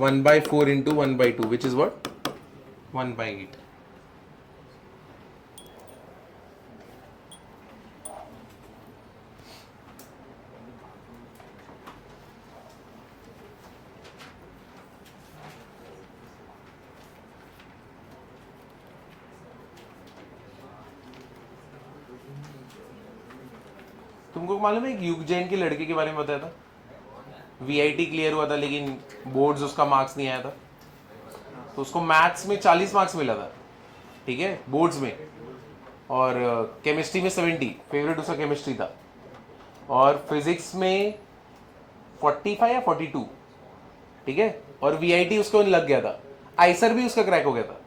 1/4 इंटू 1/2 विच इज व्हाट 1/8। तुमको मालूम है एक युग जैन के लड़के के बारे में बताया था? वीआईटी क्लियर हुआ था लेकिन बोर्ड्स उसका मार्क्स नहीं आया था। तो उसको मैथ्स में 40 मार्क्स मिला था, ठीक है, बोर्ड्स में। और केमिस्ट्री में 70, फेवरेट उसका केमिस्ट्री था। और फिजिक्स में 45 या 42, ठीक है। और वीआईटी उसको लग गया था। आइसर भी उसका क्रैक हो गया था,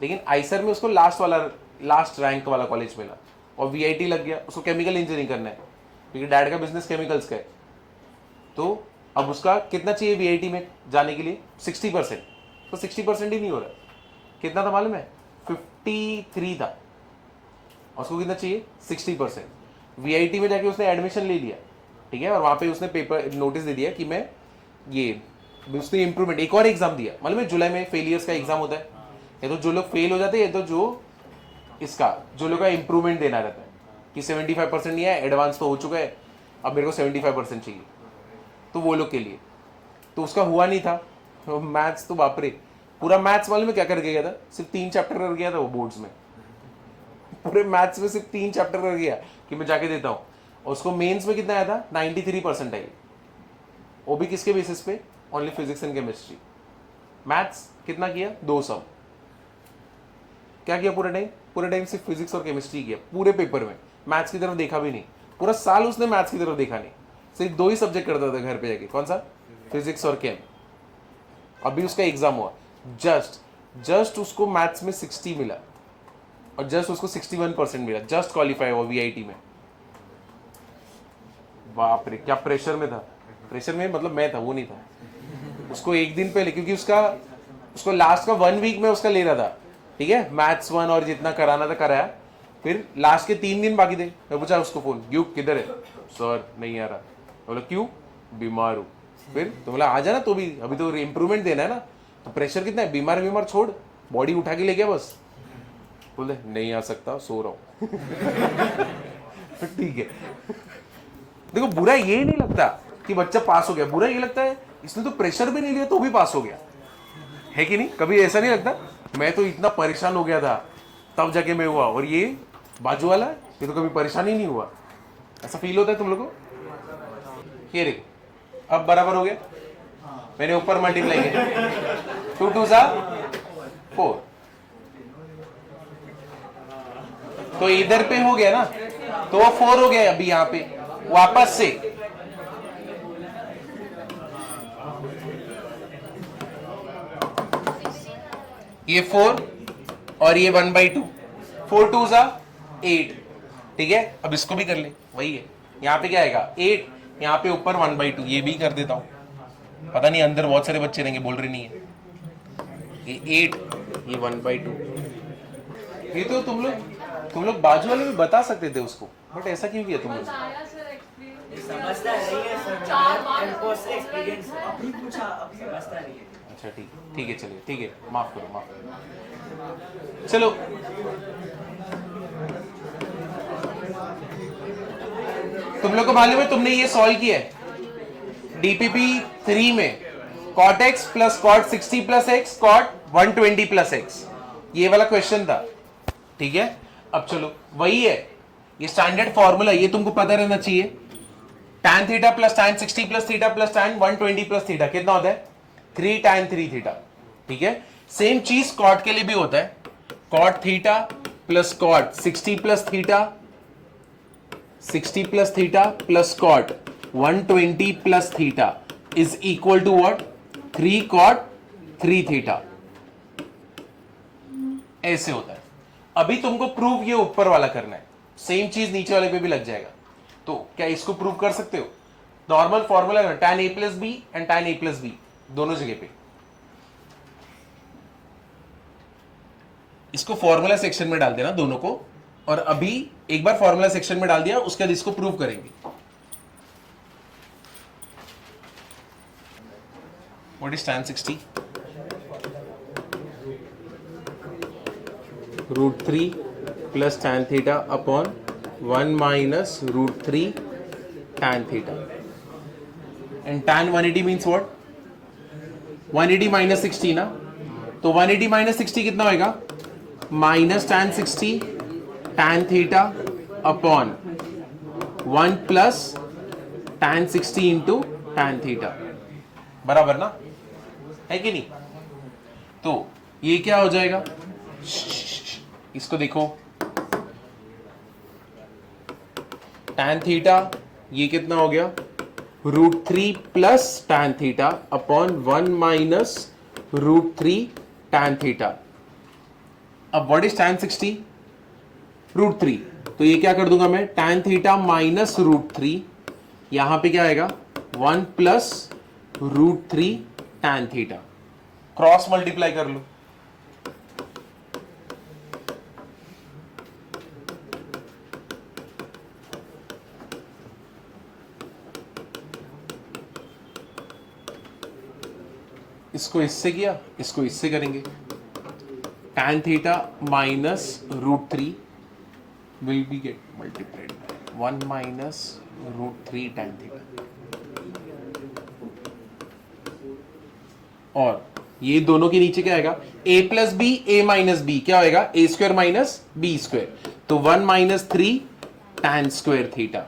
लेकिन आइसर में उसको लास्ट रैंक वाला कॉलेज मिला। और वीआईटी लग गया, उसको केमिकल इंजीनियरिंग करना है क्योंकि डैड का बिजनेस केमिकल्स का है। तो अब उसका कितना चाहिए वीआईटी में जाने के लिए? 60%। तो 60% ही नहीं हो रहा। कितना था मालूम है? 53 था। और उसको कितना चाहिए? 60%। वीआईटी में जाके उसने एडमिशन ले लिया, ठीक है। और वहां पे उसने पेपर नोटिस दे दिया कि मैं ये उसने इंप्रूवमेंट एक और एग्जाम दिया। मालूम है जुलाई में फेलियर्स का एग्जाम होता है। ये तो जो लोग फेल हो जाते हैं, ये तो जो लोग का इंप्रूवमेंट देना रहता है कि 75% नहीं है, एडवांस तो हो चुका है, अब मेरे को 75% चाहिए, तो वो लोग के लिए। तो उसका हुआ नहीं था। तो मैथ्स तो बाप रे, पूरा मैथ्स वाले में क्या कर गया था? सिर्फ 3 चैप्टर कर गया था वो बोर्ड्स में। पूरे मैथ्स में सिर्फ 3 चैप्टर कर गया कि मैं जाके देता हूँ। और उसको मेंस में कितना आया था? 93% आई। वो भी किसके बेसिस पे? Only physics and chemistry. Maths कितना किया? 2 सम। क्या किया पूरे टाइम सिर्फ फिजिक्स और केमिस्ट्री किया पूरे पेपर में। मैथ्स की तरफ देखा भी नहीं। पूरा साल उसने मैथ्स की तरफ देखा नहीं। सिर्फ 2 ही सब्जेक्ट करता था घर पे जाके। कौन सा? फिजिक्स और केम। अभी उसका एग्जाम हुआ, जस्ट उसको मैथ्स में 60 मिला और जस्ट उसको 61% मिला, जस्ट क्वालिफाई हुआ वीआईटी में। बाप रे क्या प्रेशर में था। प्रेशर में मतलब मैं था, वो नहीं था। उसको एक दिन पहले, क्योंकि उसको लास्ट का 1 वीक में उसका ले रहा था, ठीक है, मैथ्स 1 और जितना कराना था कराया। फिर लास्ट के 3 दिन बाकी थे। मैं पूछा उसको फोन, क्यों किधर है? सर नहीं आ रहा। बोला क्यों? बीमार हूँ। फिर तो बोला आ जाना, तो भी अभी तो इम्प्रूवमेंट देना है ना। तो प्रेशर कितना है? बीमार छोड़, बॉडी उठा के ले गया बस। बोले नहीं आ सकता, सो रहा हूँ। ठीक है। देखो बुरा ये नहीं लगता कि बच्चा पास हो गया, बुरा ये लगता है इसने तो प्रेशर भी नहीं लिया तो भी पास हो गया, है कि नहीं? कभी ऐसा नहीं लगता? मैं तो इतना परेशान हो गया था तब जाके मैं हुआ, और ये बाजू वाला ये तो कभी परेशान ही नहीं हुआ। ऐसा फील होता है तुम लोग को? ये देखो अब बराबर हो गया, मैंने ऊपर मल्टीप्लाई किया, 2 2 सा 4, तो इधर पे हो गया ना, तो वो 4 हो गया। अभी यहाँ पे वापस से ये 4 और ये 1/2, 4 2 सा 8, ठीक है। अब इसको भी कर ले, वही है। यहाँ पे क्या आएगा 8, यहाँ पे ऊपर 1/2, ये भी कर देता हूँ। पता नहीं अंदर बहुत सारे बच्चे रहेंगे, बोल रहे नहीं है। ये 8, ये 1/2। ये तो तुम लोग बाजू वाले में बता सकते थे उसको, बट ऐसा क्यों किया तुम लोग? समझता नहीं है सर, इनको से एक्सपीरियंस अभी पूछा, अभी समझता नहीं है। अच्छा ठीक है, चलिए ठीक है, माफ करो। चलो तुम लोग को मालूम है तुमने ये सॉल्व किया है डीपीपी 3 में, cot x plus cot 60 plus x cot 120 plus x, ये वाला क्वेश्चन था, ठीक है। अब चलो वही है, ये स्टैंडर्ड फॉर्मूला, ये तुमको पता रहना चाहिए। tan theta plus tan 60 plus theta plus tan 120 plus theta कितना होता है? 3 tan 3 थीटा, ठीक है। सेम चीज cot के लिए भी होता है, cot theta plus cot 60 plus theta 60 plus theta plus cot 120 plus theta is equal to what? 3 cot 3 theta. ऐसे होता है। अभी तुमको प्रूव ये ऊपर वाला करना है, सेम चीज नीचे वाले पे भी लग जाएगा। तो क्या इसको प्रूव कर सकते हो? नॉर्मल फॉर्मूला है tan a plus b and tan a plus b दोनों जगह पे। इसको फॉर्मूला सेक्शन में डाल देना दोनों को, और अभी एक बार फॉर्मूला सेक्शन में डाल दिया, उसके बाद इसको प्रूव करेंगे। What is tan 60? √3 plus tan theta upon 1 minus √3 tan theta, and tan 180 means what? 180 minus 60 ना, तो 180 माइनस 60 कितना होगा? Minus tan 60 tan theta upon 1 plus tan 60 into tan theta, बराबर ना, है कि नहीं? तो ये क्या हो जाएगा? इसको देखो, tan थीटा ये कितना हो गया? √3 plus tan theta upon 1 minus √3 tan theta. अब व्हाट इज tan 60? √3, तो ये क्या कर दूंगा मैं? tan थीटा माइनस √3, यहां पे क्या आएगा? 1 प्लस √3 tan थीटा, क्रॉस मल्टीप्लाई कर लो। इसको इससे किया, इसको इससे करेंगे। tan theta minus √3 will be get multiplied by 1 minus √3 tan theta, और ये दोनों के नीचे क्या आएगा? a plus b a minus b क्या होएगा? a square minus b square, तो 1 माइनस 3 tan स्क्वायर थीटा।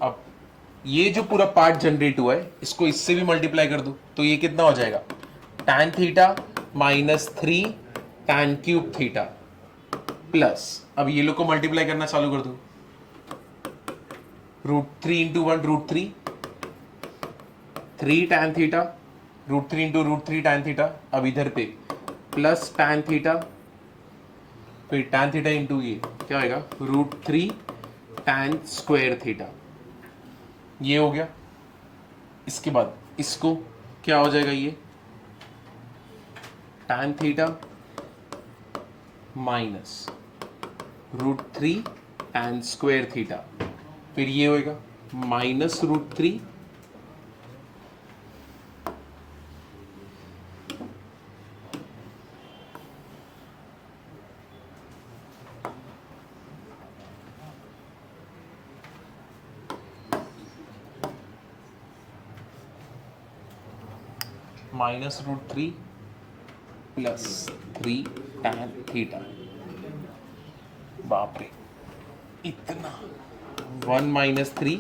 अब ये जो पूरा पार्ट जनरेट हुआ है, इसको इससे भी मल्टीप्लाई कर दो, तो ये कितना हो जाएगा? tan theta minus 3 tan cube theta plus, अब ये लोग को मल्टीप्लाई करना चालू कर दो, √3 into 1 √3, 3 tan theta, √3 into √3 tan theta, अब इधर पे प्लस tan थीटा, फिर tan थीटा इंटू ये क्या होगा? √3 tan स्क्वायर थीटा। ये हो गया। इसके बाद इसको क्या हो जाएगा? ये tan theta minus √3 tan square theta, फिर ये होएगा माइनस √3 √3 -√3 प्लस 3 tan थीटा। बाप रे, इतना 1 - 3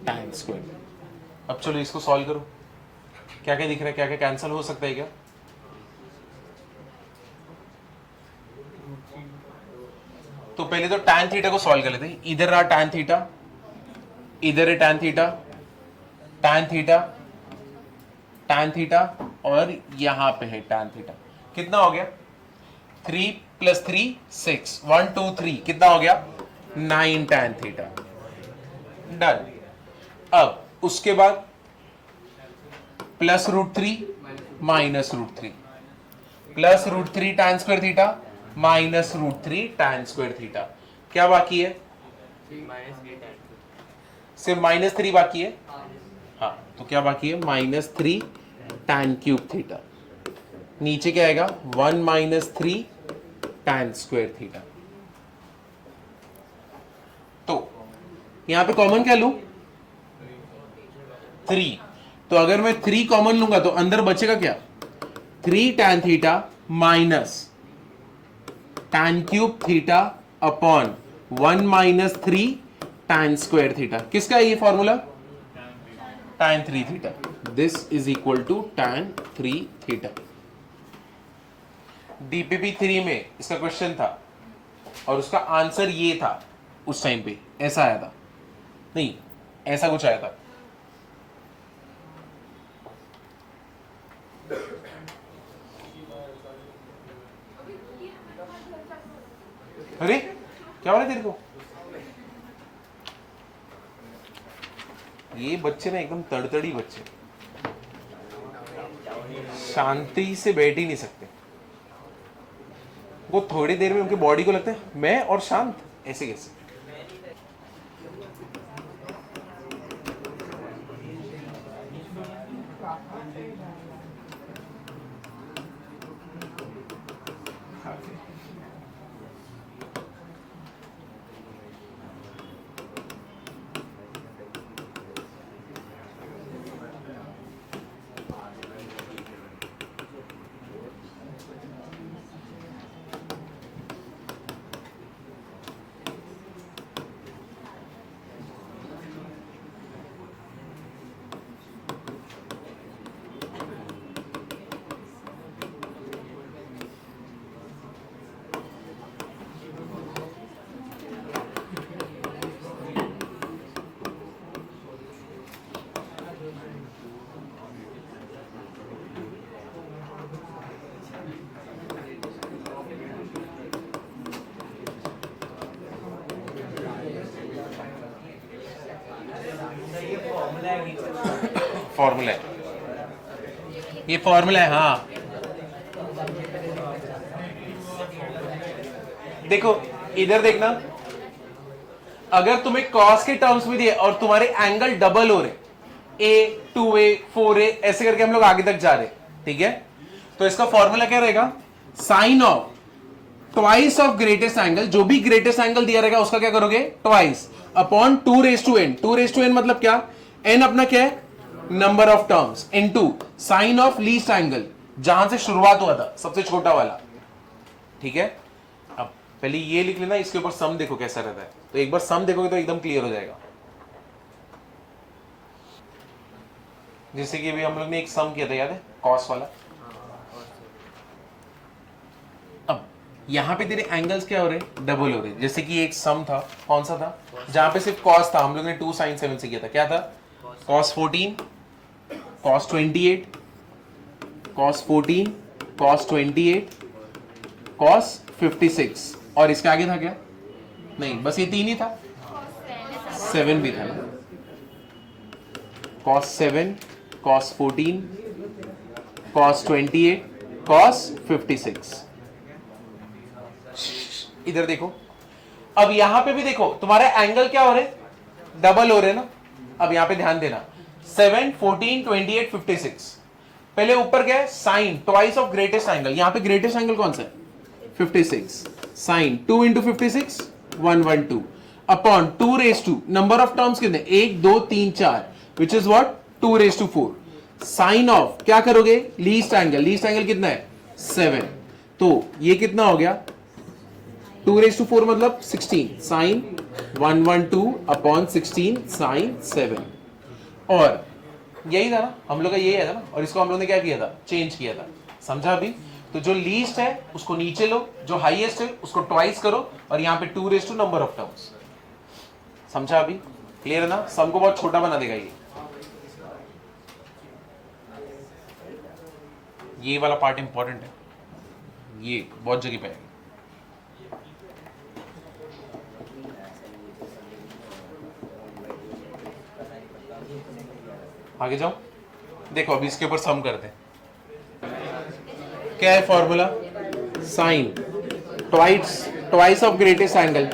tan स्क्वायर। अब चलो इसको सॉल्व करो। क्या क्या दिख रहा है, क्या क्या कैंसिल हो सकता है क्या? तो पहले तो tan थीटा को सॉल्व कर लेते हैं। इधर रहा tan थीटा, इधर है tan theta, tan theta, tan theta, और यहां पे है tan थीटा। कितना हो गया? 3 + 3 6, 1 2 3, कितना हो गया? 9 tan थीटा। डन। अब उसके बाद +√3 -√3 +√3 tan square theta -√3 tan square theta. क्या बाकी है? सिर्फ -3 बाकी है। हाँ, तो क्या बाकी है? -3 tan क्यूब थीटा। नीचे क्या आएगा? 1 - 3 tan स्क्वायर थीटा। तो यहां पे कॉमन क्या लूं? 3। तो अगर मैं 3 कॉमन लूंगा तो अंदर बचेगा क्या? 3 tan theta minus tan cube theta upon 1 - 3 tan square theta. किसका है ये formula? tan 3 theta. This is equal to tan 3 theta. DPP 3 में इसका क्वेश्चन था और उसका आंसर ये था। उस टाइम पे ऐसा आया था, नहीं ऐसा कुछ आया था। अरे क्या हो रहा है तेरे को? ये बच्चे ना एकदम तड़तड़ी बच्चे, शांति से बैठ ही नहीं सकते। वो थोड़ी देर में उनकी बॉडी को लगता है मैं और शांत, ऐसे कैसे? फॉर्मूला है, ये फॉर्मूला है। हाँ देखो इधर देखना, अगर तुम्हें कॉस के टर्म्स में दिए और तुम्हारे एंगल डबल हो रहे, A 2A 4A ऐसे करके हम लोग आगे तक जा रहे, ठीक है, तो इसका फॉर्मूला क्या रहेगा? Sine of twice of greatest angle, जो भी ग्रेटेस्ट एंगल दिया रहेगा उसका क्या करोगे? Twice upon 2n। 2n मतलब क्या? n अपना क्या है? Number of terms into sine of least angle, जहां से शुरुआत हुआ था, सबसे छोटा वाला, ठीक है। अब पहले ये लिख लेना, इसके ऊपर सम देखो कैसा रहता है। तो एक बार सम देखोगे तो एकदम क्लियर हो जाएगा। जैसे कि अभी हम लोग ने एक सम किया था, याद है? कॉस वाला। अब यहां पे तेरे एंगल्स क्या हो रहे? डबल हो रहे। जैसे कि एक सम था, कौन सा था? जहां पे सिर्फ कॉस था, हम लोग ने 2 sin 7 से किया था। क्या था? cos 14, cos 28, cos 14, cos 28, cos 56, और इसके आगे था क्या? नहीं, बस ये 3 ही था। 7 भी था ना। cos 7, cos 14, cos 28, cos 56। इधर देखो, अब यहां पे भी देखो, तुम्हारे एंगल क्या हो रहे? डबल हो रहे ना। अब यहां पे ध्यान देना, 7, 14, 28, 56। पहले ऊपर क्या है? Sine twice of greatest angle. यहां पे ग्रेटेस्ट एंगल कौन सा है? 56। Sine 2 × 56 112 upon 2 raised to number of terms कितने? 1 2 3 4, which is what? 2 raised to 4। Sine of क्या करोगे, लीस्ट एंगल, लीस्ट एंगल कितना है 7, तो ये कितना हो गया 2⁴ मतलब 16 साइन 112 अपॉन 16 साइन 7, और यही था ना हम लोग का, यही था ना, और इसको हम लोग ने क्या किया था, चेंज किया था, समझा अभी। तो जो लीस्ट है उसको नीचे लो, जो हाईएस्ट है उसको ट्वाइस करो, और यहाँ पे 2⁻² नंबर ऑफ टर्म्स, समझा अभी, क्लियर है ना। सम को बहुत छोटा बना देगा ये वाला पार्ट इंपॉर्टेंट है, ये बहुत जगह पे आएगा। आगे जाओ, देखो अभी इसके ऊपर सम करते हैं। क्या है formula, sine twice of greatest angle.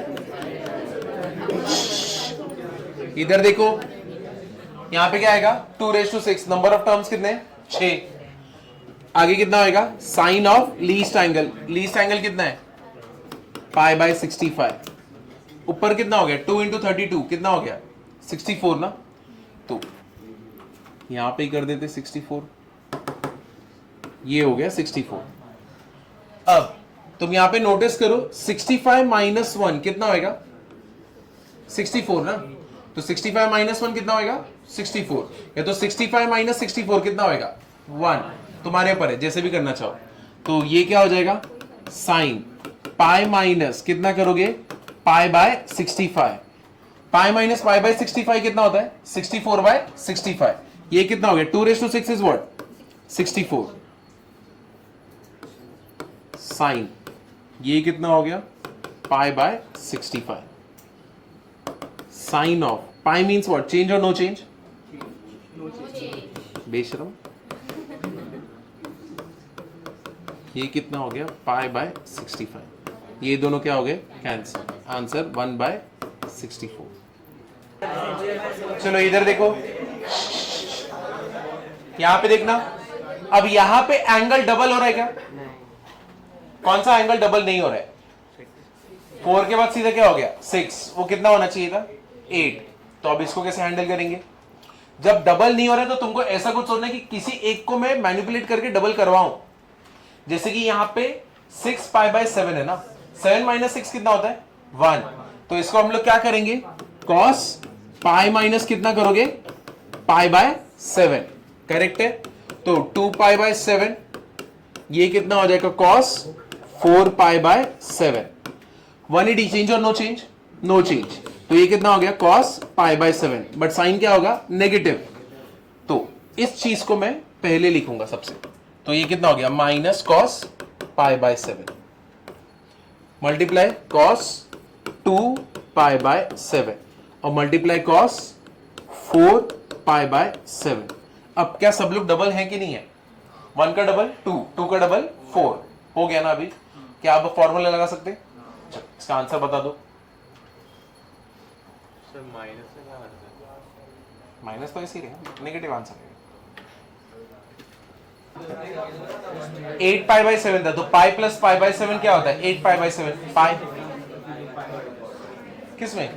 इधर देखो यहां पे क्या आएगा 2⁻6, नंबर ऑफ टर्म्स कितने 6, आगे कितना होगा sine of least angle, least angle कितना है π/65, ऊपर कितना हो गया 2 × 32 कितना हो गया 64 ना, तो यहां पे ही कर देते 64, ये हो गया 64। अब तुम यहां पे नोटिस करो 65 - 1 कितना होगा 64 ना, तो 65 - 1 कितना होगा 64, या तो 65 - 64 कितना होगा 1, तुम्हारे ऊपर है जैसे भी करना चाहो। तो ये क्या हो जाएगा साइन पाई माइनस कितना करोगे π/65, पाई माइनस π/65 कितना होता है 64/65, ये कितना हो गया 2⁻6 इज व्हाट 64, साइन ये कितना हो गया π/65, sine of pi means what change और नो चेंज, बेशरम, ये कितना हो गया π/65, ये दोनों क्या हो गए कैंसिल, आंसर 1/64। चलो इधर देखो, यहां पे देखना, अब यहां पे एंगल डबल हो रहा है क्या, कौन सा एंगल डबल नहीं हो रहा है, 4 के बाद सीधा क्या हो गया 6, वो कितना होना चाहिए था 8, तो अब इसको कैसे हैंडल करेंगे, जब डबल नहीं हो रहा है तो तुमको ऐसा कुछ सोचना है कि किसी एक को मैं मैनिपुलेट करके डबल करवाऊं, जैसे कि यहां पे 6 π/7 है ना, 7 - 6 कितना होता है 1, तो इसको हम लोग क्या करेंगे cos पाई माइनस कितना करोगे π/7, करेक्ट है, तो 2 π/7, ये कितना हो जाएगा cos 4 π/7, 180 चेंज और नो चेंज, नो चेंज, तो ये कितना हो गया cos π/7, बट साइन क्या होगा नेगेटिव, तो इस चीज को मैं पहले लिखूंगा सबसे, तो ये कितना हो गया माइनस cos π/7 मल्टीप्लाई cos 2 π/7 और मल्टीप्लाई cos 4 π/7। अब क्या सब लोग डबल है कि नहीं है, 1 का डबल 2, 2 का डबल 4, हो गया ना अभी, क्या आप फॉर्मूला लगा सकते हैं, इसका आंसर बता दो। सर माइनस से क्या आंसर, माइनस तो ऐसे ही रहेगा, नेगेटिव आंसर है। 8 π/7 था, तो पाई प्लस π/7 क्या होता है 8 π/7, पाई किसमें,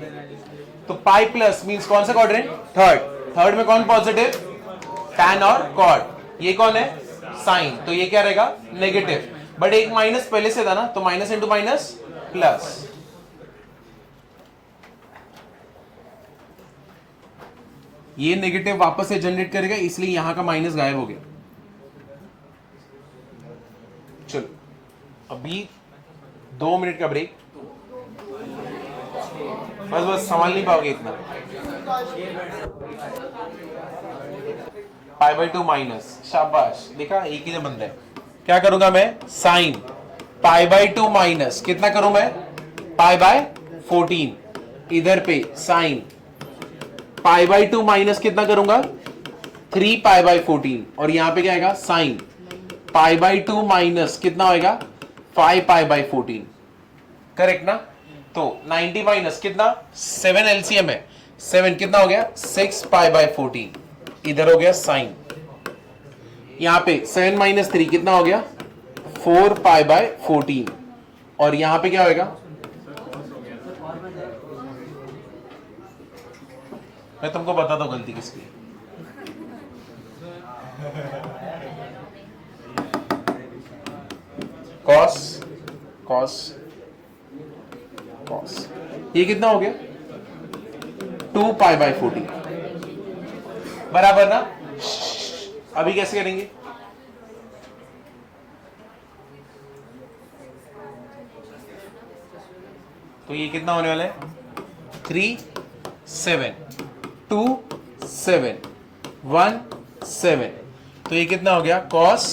तो पाई प्लस मींस कौन सा क्वाड्रेंट थर्ड में कौन पॉजिटिव tan और cot, ये कौन है साइन, तो ये क्या रहेगा नेगेटिव, बट एक माइनस पहले से था ना, तो माइनस इंटू माइनस प्लस, ये नेगेटिव वापस से जनरेट करेगा, इसलिए यहां का माइनस गायब हो गया। चलो अभी 2 मिनट का ब्रेक, बस संभाल नहीं पाओगे इतना, π/2 माइनस, शाबाश, देखा एक ही जो बंदा है, क्या करूंगा मैं साइन π/2 माइनस कितना करूं मैं π/14, इधर पे साइन π/2 माइनस कितना करूंगा 3 π/14, और यहां पे क्या आएगा साइन π/2 माइनस कितना होएगा 5 π/14, करेक्ट ना, तो 90 माइनस कितना 7 एलसीएम है, 7 कितना हो गया 6 π/14, इधर हो गया साइन, यहां पे 7 - 3 कितना हो गया 4 π/14, और यहां पे क्या होएगा, मैं तुमको बता दो गलती किसकी, कॉस कॉस कॉस, ये कितना हो गया 2 पाई बाय 14 बराबर ना। अभी कैसे करेंगे, तो ये कितना होने वाला है 3 7 2 7 1 7, तो ये कितना हो गया cos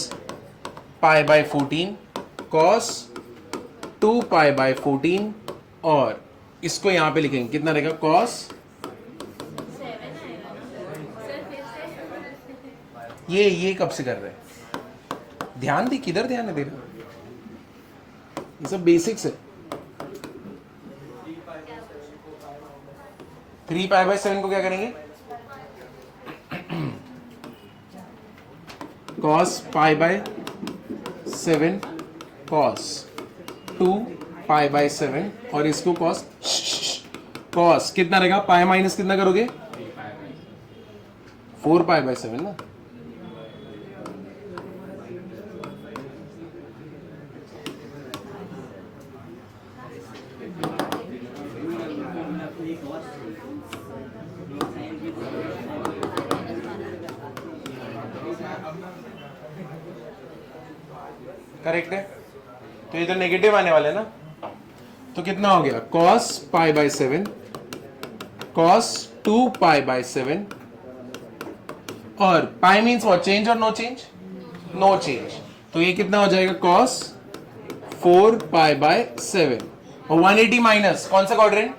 pi by 14 cos 2 pi by 14, और इसको यहां पे लिखेंगे कितना रहेगा cos, ये कब से कर रहे हैं, ध्यान दी, किधर ध्यान है तेरा, ये सब बेसिक्स है। 3 पाई बाय 7 को क्या करेंगे cos pi by 7 cos 2 pi by 7, और इसको cos कितना रहेगा, पाई माइनस कितना करोगे 4 पाई बाय 7 ना। करेक्ट है, तो इधर नेगेटिव आने वाले ना, तो कितना हो गया cos pi by 7 cos 2 pi by 7, और पाई मीन्स व्हाट, चेंज और नो चेंज, नो चेंज, तो ये कितना हो जाएगा cos 4 पाई बाय 7, और 180 माइनस कौन सा क्वाड्रेंट,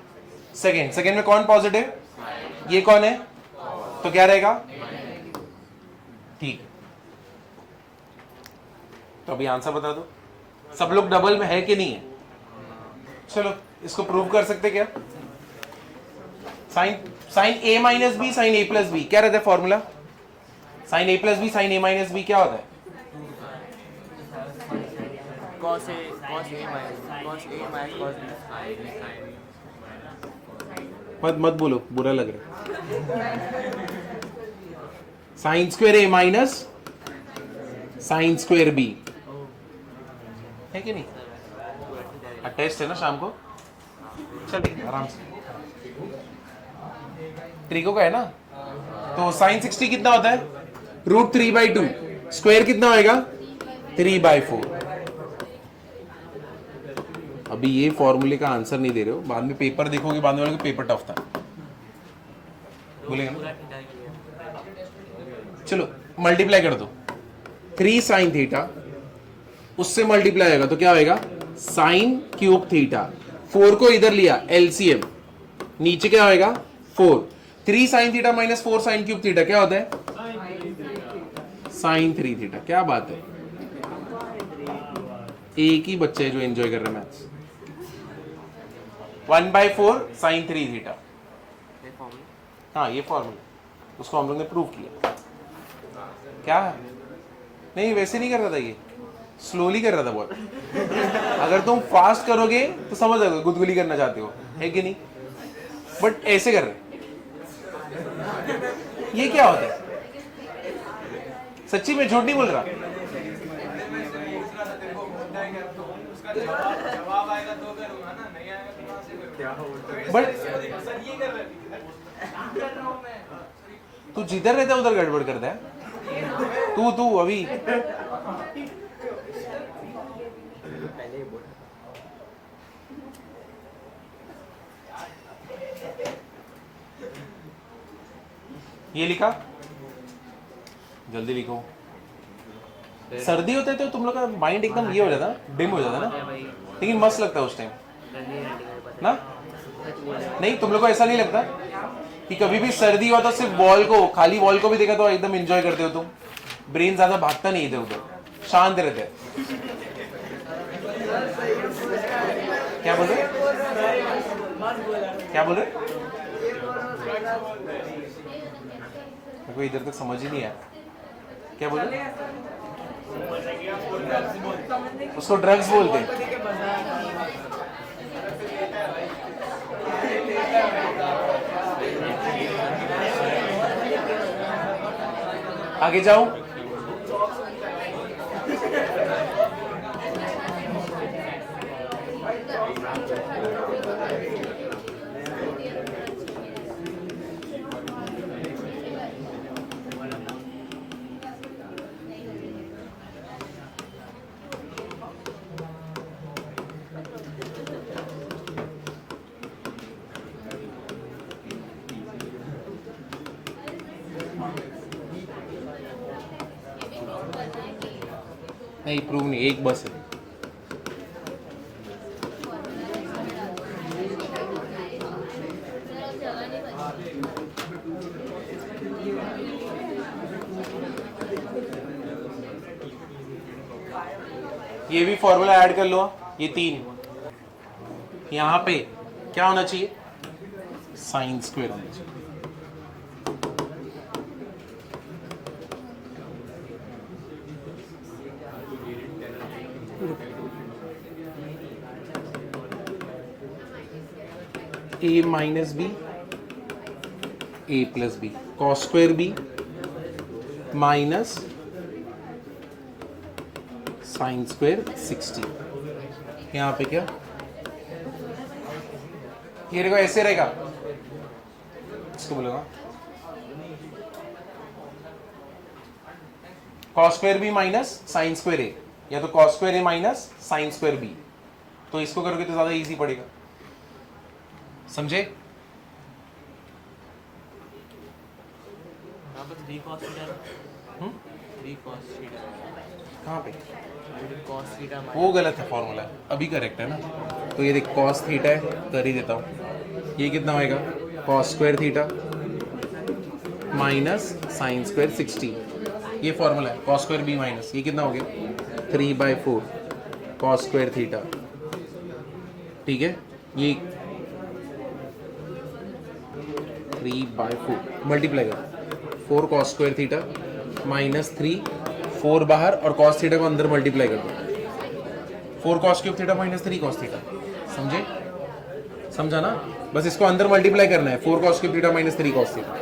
सेकेंड, सेकेंड में कौन पॉजिटिव, ये कौन है, तो क्या रहेगा, ठीक। तो अभी आंसर बता दो, सब लोग डबल में है कि नहीं है, चलो इसको प्रूव कर सकते क्या, साइन ए माइनस बी साइन ए प्लस बी क्या रहता है फॉर्मूला, साइन ए प्लस बी साइन ए माइनस बी क्या होता है, cos A minus cos B। मत बोलो, बुरा लग रहा है, sign square A minus sine square B है कि नहीं, टेस्ट है ना शाम को, चलिए आराम से, ट्रिको का है ना, तो साइन 60 कितना होता है √3/2, स्क्वायर कितना होएगा 3/4। अभी ये फॉर्मूले का आंसर नहीं दे रहे हो, बाद में पेपर देखोगे, बाद में बोलोगे पेपर टफ था, बोलेंगे ना, चलो मल्टीप्लाई कर दो, 3 साइन थीटा उससे मल्टीप्लाई होगा तो क्या होएगा साइन क्यूब थीटा, 4 को इधर लिया एलसीएम, नीचे क्या होएगा 4, 3 sine theta minus 4 sine cube theta क्या होता है साइन 3 थीटा। क्या बात है, एक ही बच्चे है जो एंजॉय कर रहे हैं मैथ्स। 1/4 साइन 3 थीटा, हाँ ये फॉर्मूला, उसको हम लोग ने प्रूव किया। क्या है, नहीं वैसे नहीं कर रहा था, ये स्लोली कर रहा था बहुत, अगर तुम फास्ट करोगे तो समझ जाओगे गुदगुली करना चाहते हो, है कि नहीं, बट ऐसे कर रहे, ये क्या होता है, सच्ची में झूठ नहीं बोल रहा, बट तू जिधर रहता है उधर गड़बड़ करता है, तू अभी ये लिखा, जल्दी लिखो, सर्दी होता है तो तुम लोग का माइंड एकदम ये हो जाता है, डिम हो जाता है ना, लेकिन मस्त लगता है उस टाइम ना, नहीं तुम लोग को ऐसा नहीं लगता कि कभी भी सर्दी हुआ तो सिर्फ वॉल को, खाली वॉल को भी देखा तो एकदम एंजॉय करते हो तुम, ब्रेन ज्यादा भागता नहीं इधर उधर, शांत रहते हैं। क्या बोल रहे, क्या बोल रहे, कोई इधर तक समझ ही नहीं आया, क्या बोल रहे, उसको ड्रग्स बोलते हैं, आगे जाओ, नहीं प्रूव नहीं, एक बस है। ये भी फॉर्मूला ऐड कर लो, ये 3। यहाँ पे क्या होना चाहिए, साइन स्क्वायर होना चाहिए। A minus B A plus B cos square B minus sine square 60। यहाँ पे क्या, ये रहेगा, ऐसे रहेगा, इसको बोलेगा cos square B minus sine square A, या तो cos square A minus sine square B. तो इसको करोगे तो ज्यादा इजी पड़ेगा, समझे? यहाँ पर 3 cos थीटा, 3 cos थीटा, कहाँ पे? cos थीटा वो गलत है फॉर्मूला, अभी करेक्ट है ना। तो ये देख कॉस थीटा है, कर ही देता हूँ। ये कितना होएगा, cos square theta minus sine square 60। ये फॉर्मूला है, कॉस स्क्वायर बी माइनस, ये कितना हो गया 3/4 कॉस स्क्वायर थीटा। ठीक है, ये 3/4 मल्टीप्लाई कर 4 कॉस स्क्वायर थीटा माइनस 3, 4 बाहर और कॉस थीटा को अंदर मल्टीप्लाई कर दो, 4 cos cube theta minus 3 cos theta. समझे? समझा ना? बस इसको अंदर मल्टीप्लाई करना है, 4 cos cube theta minus 3 cos theta.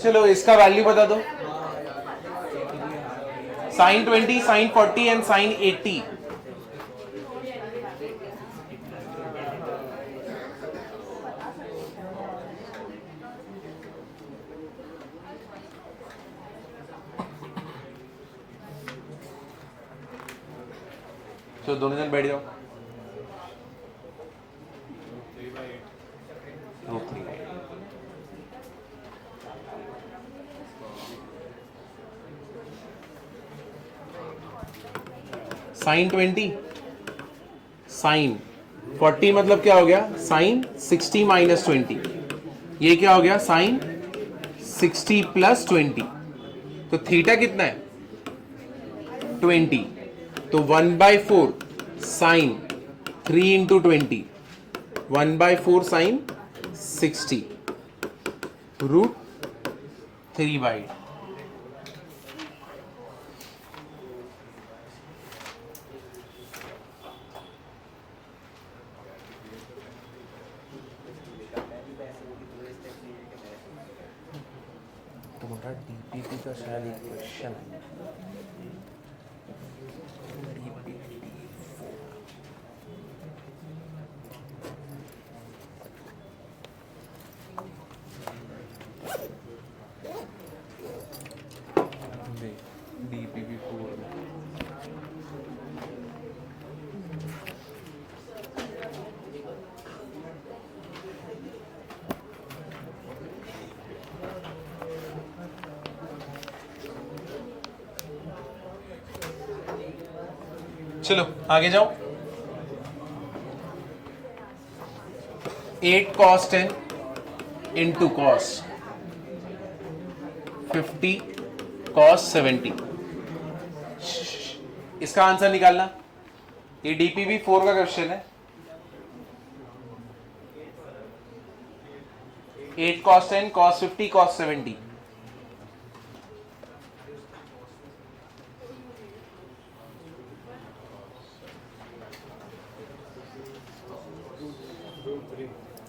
चलो इसका वैल्यू बता दो, साइन 20, साइन 40 एंड साइन 80। तो दोनों जन बैठ जाओ। साइन 20 साइन 40 मतलब क्या हो गया, साइन 60 माइनस 20। ये क्या हो गया, साइन 60 प्लस 20। तो थीटा कितना है 20, तो 1/4 साइन 3 इंटू 20, 1/4 साइन 60 √3/8। तुम्हारा डीपीपी का शायद एक क्वेश्चन है, डीपीपी 4 में चलो आगे जाओ। 8 cos 10 इंटू cos 50 cos 70। इसका आंसर निकालना, ये डीपीबी 4 का क्वेश्चन है। 8 cos 10 cos 50 cos 70।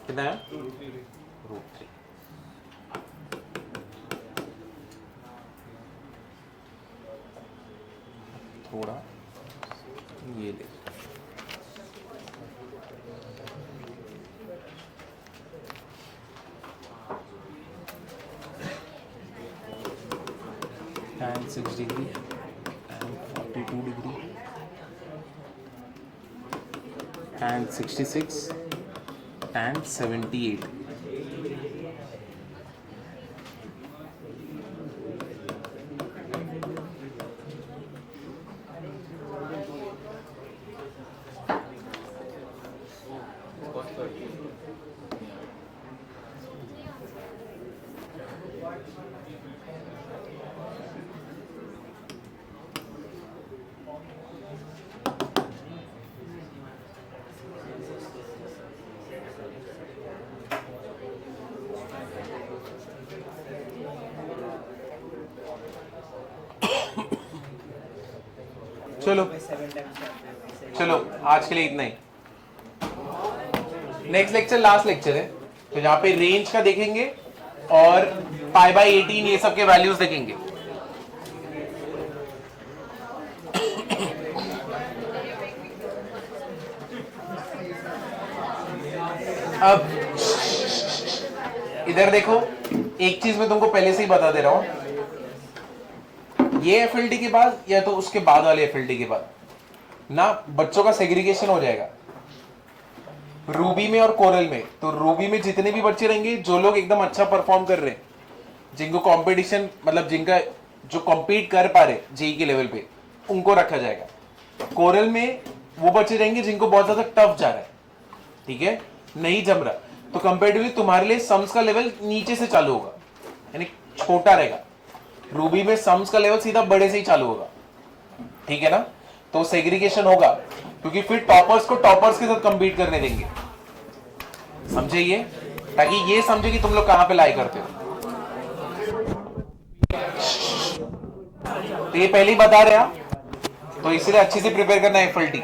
कितना है √3। थोड़ा ये ले, tan 6 degree tan 42 degree tan 66 tan 78. चलो चलो आज के लिए इतना ही। नेक्स्ट लेक्चर लास्ट लेक्चर है, तो यहाँ पे रेंज का देखेंगे और π/18 ये सब के वैल्यूज देखेंगे। अब इधर देखो, एक चीज मैं तुमको पहले से ही बता दे रहा हूं, ये एफएलडी के बाद या तो उसके बाद वाले एफएलडी के बाद ना बच्चों का सेग्रीगेशन हो जाएगा रूबी में और कोरल में। तो रूबी में जितने भी बच्चे रहेंगे जो लोग एकदम अच्छा परफॉर्म कर रहे हैं, जिनको कंपटीशन मतलब जिनका जो कॉम्पीट कर पा रहे जेई के लेवल पे, उनको रखा जाएगा। कोरल में वो बच्चे रहेंगे जिनको बहुत ज्यादा टफ जा रहा है, ठीक है, नहीं जम रहा, तो कंपेरेटिवली तुम्हारे लिए सम्स का लेवल नीचे से चालू होगा, यानी छोटा रहेगा। रूबी में सम्स का लेवल सीधा बड़े से ही चालू होगा, ठीक है ना। तो सेग्रीगेशन होगा क्योंकि फिर टॉपर्स को टॉपर्स के साथ कंपीट करने देंगे, समझे ये, ताकि ये समझे कि तुम लोग कहां पे लाई करते हो। तो ये पहले ही बता रहे हैं, तो इसलिए अच्छे से प्रिपेयर करना है एफएलटी।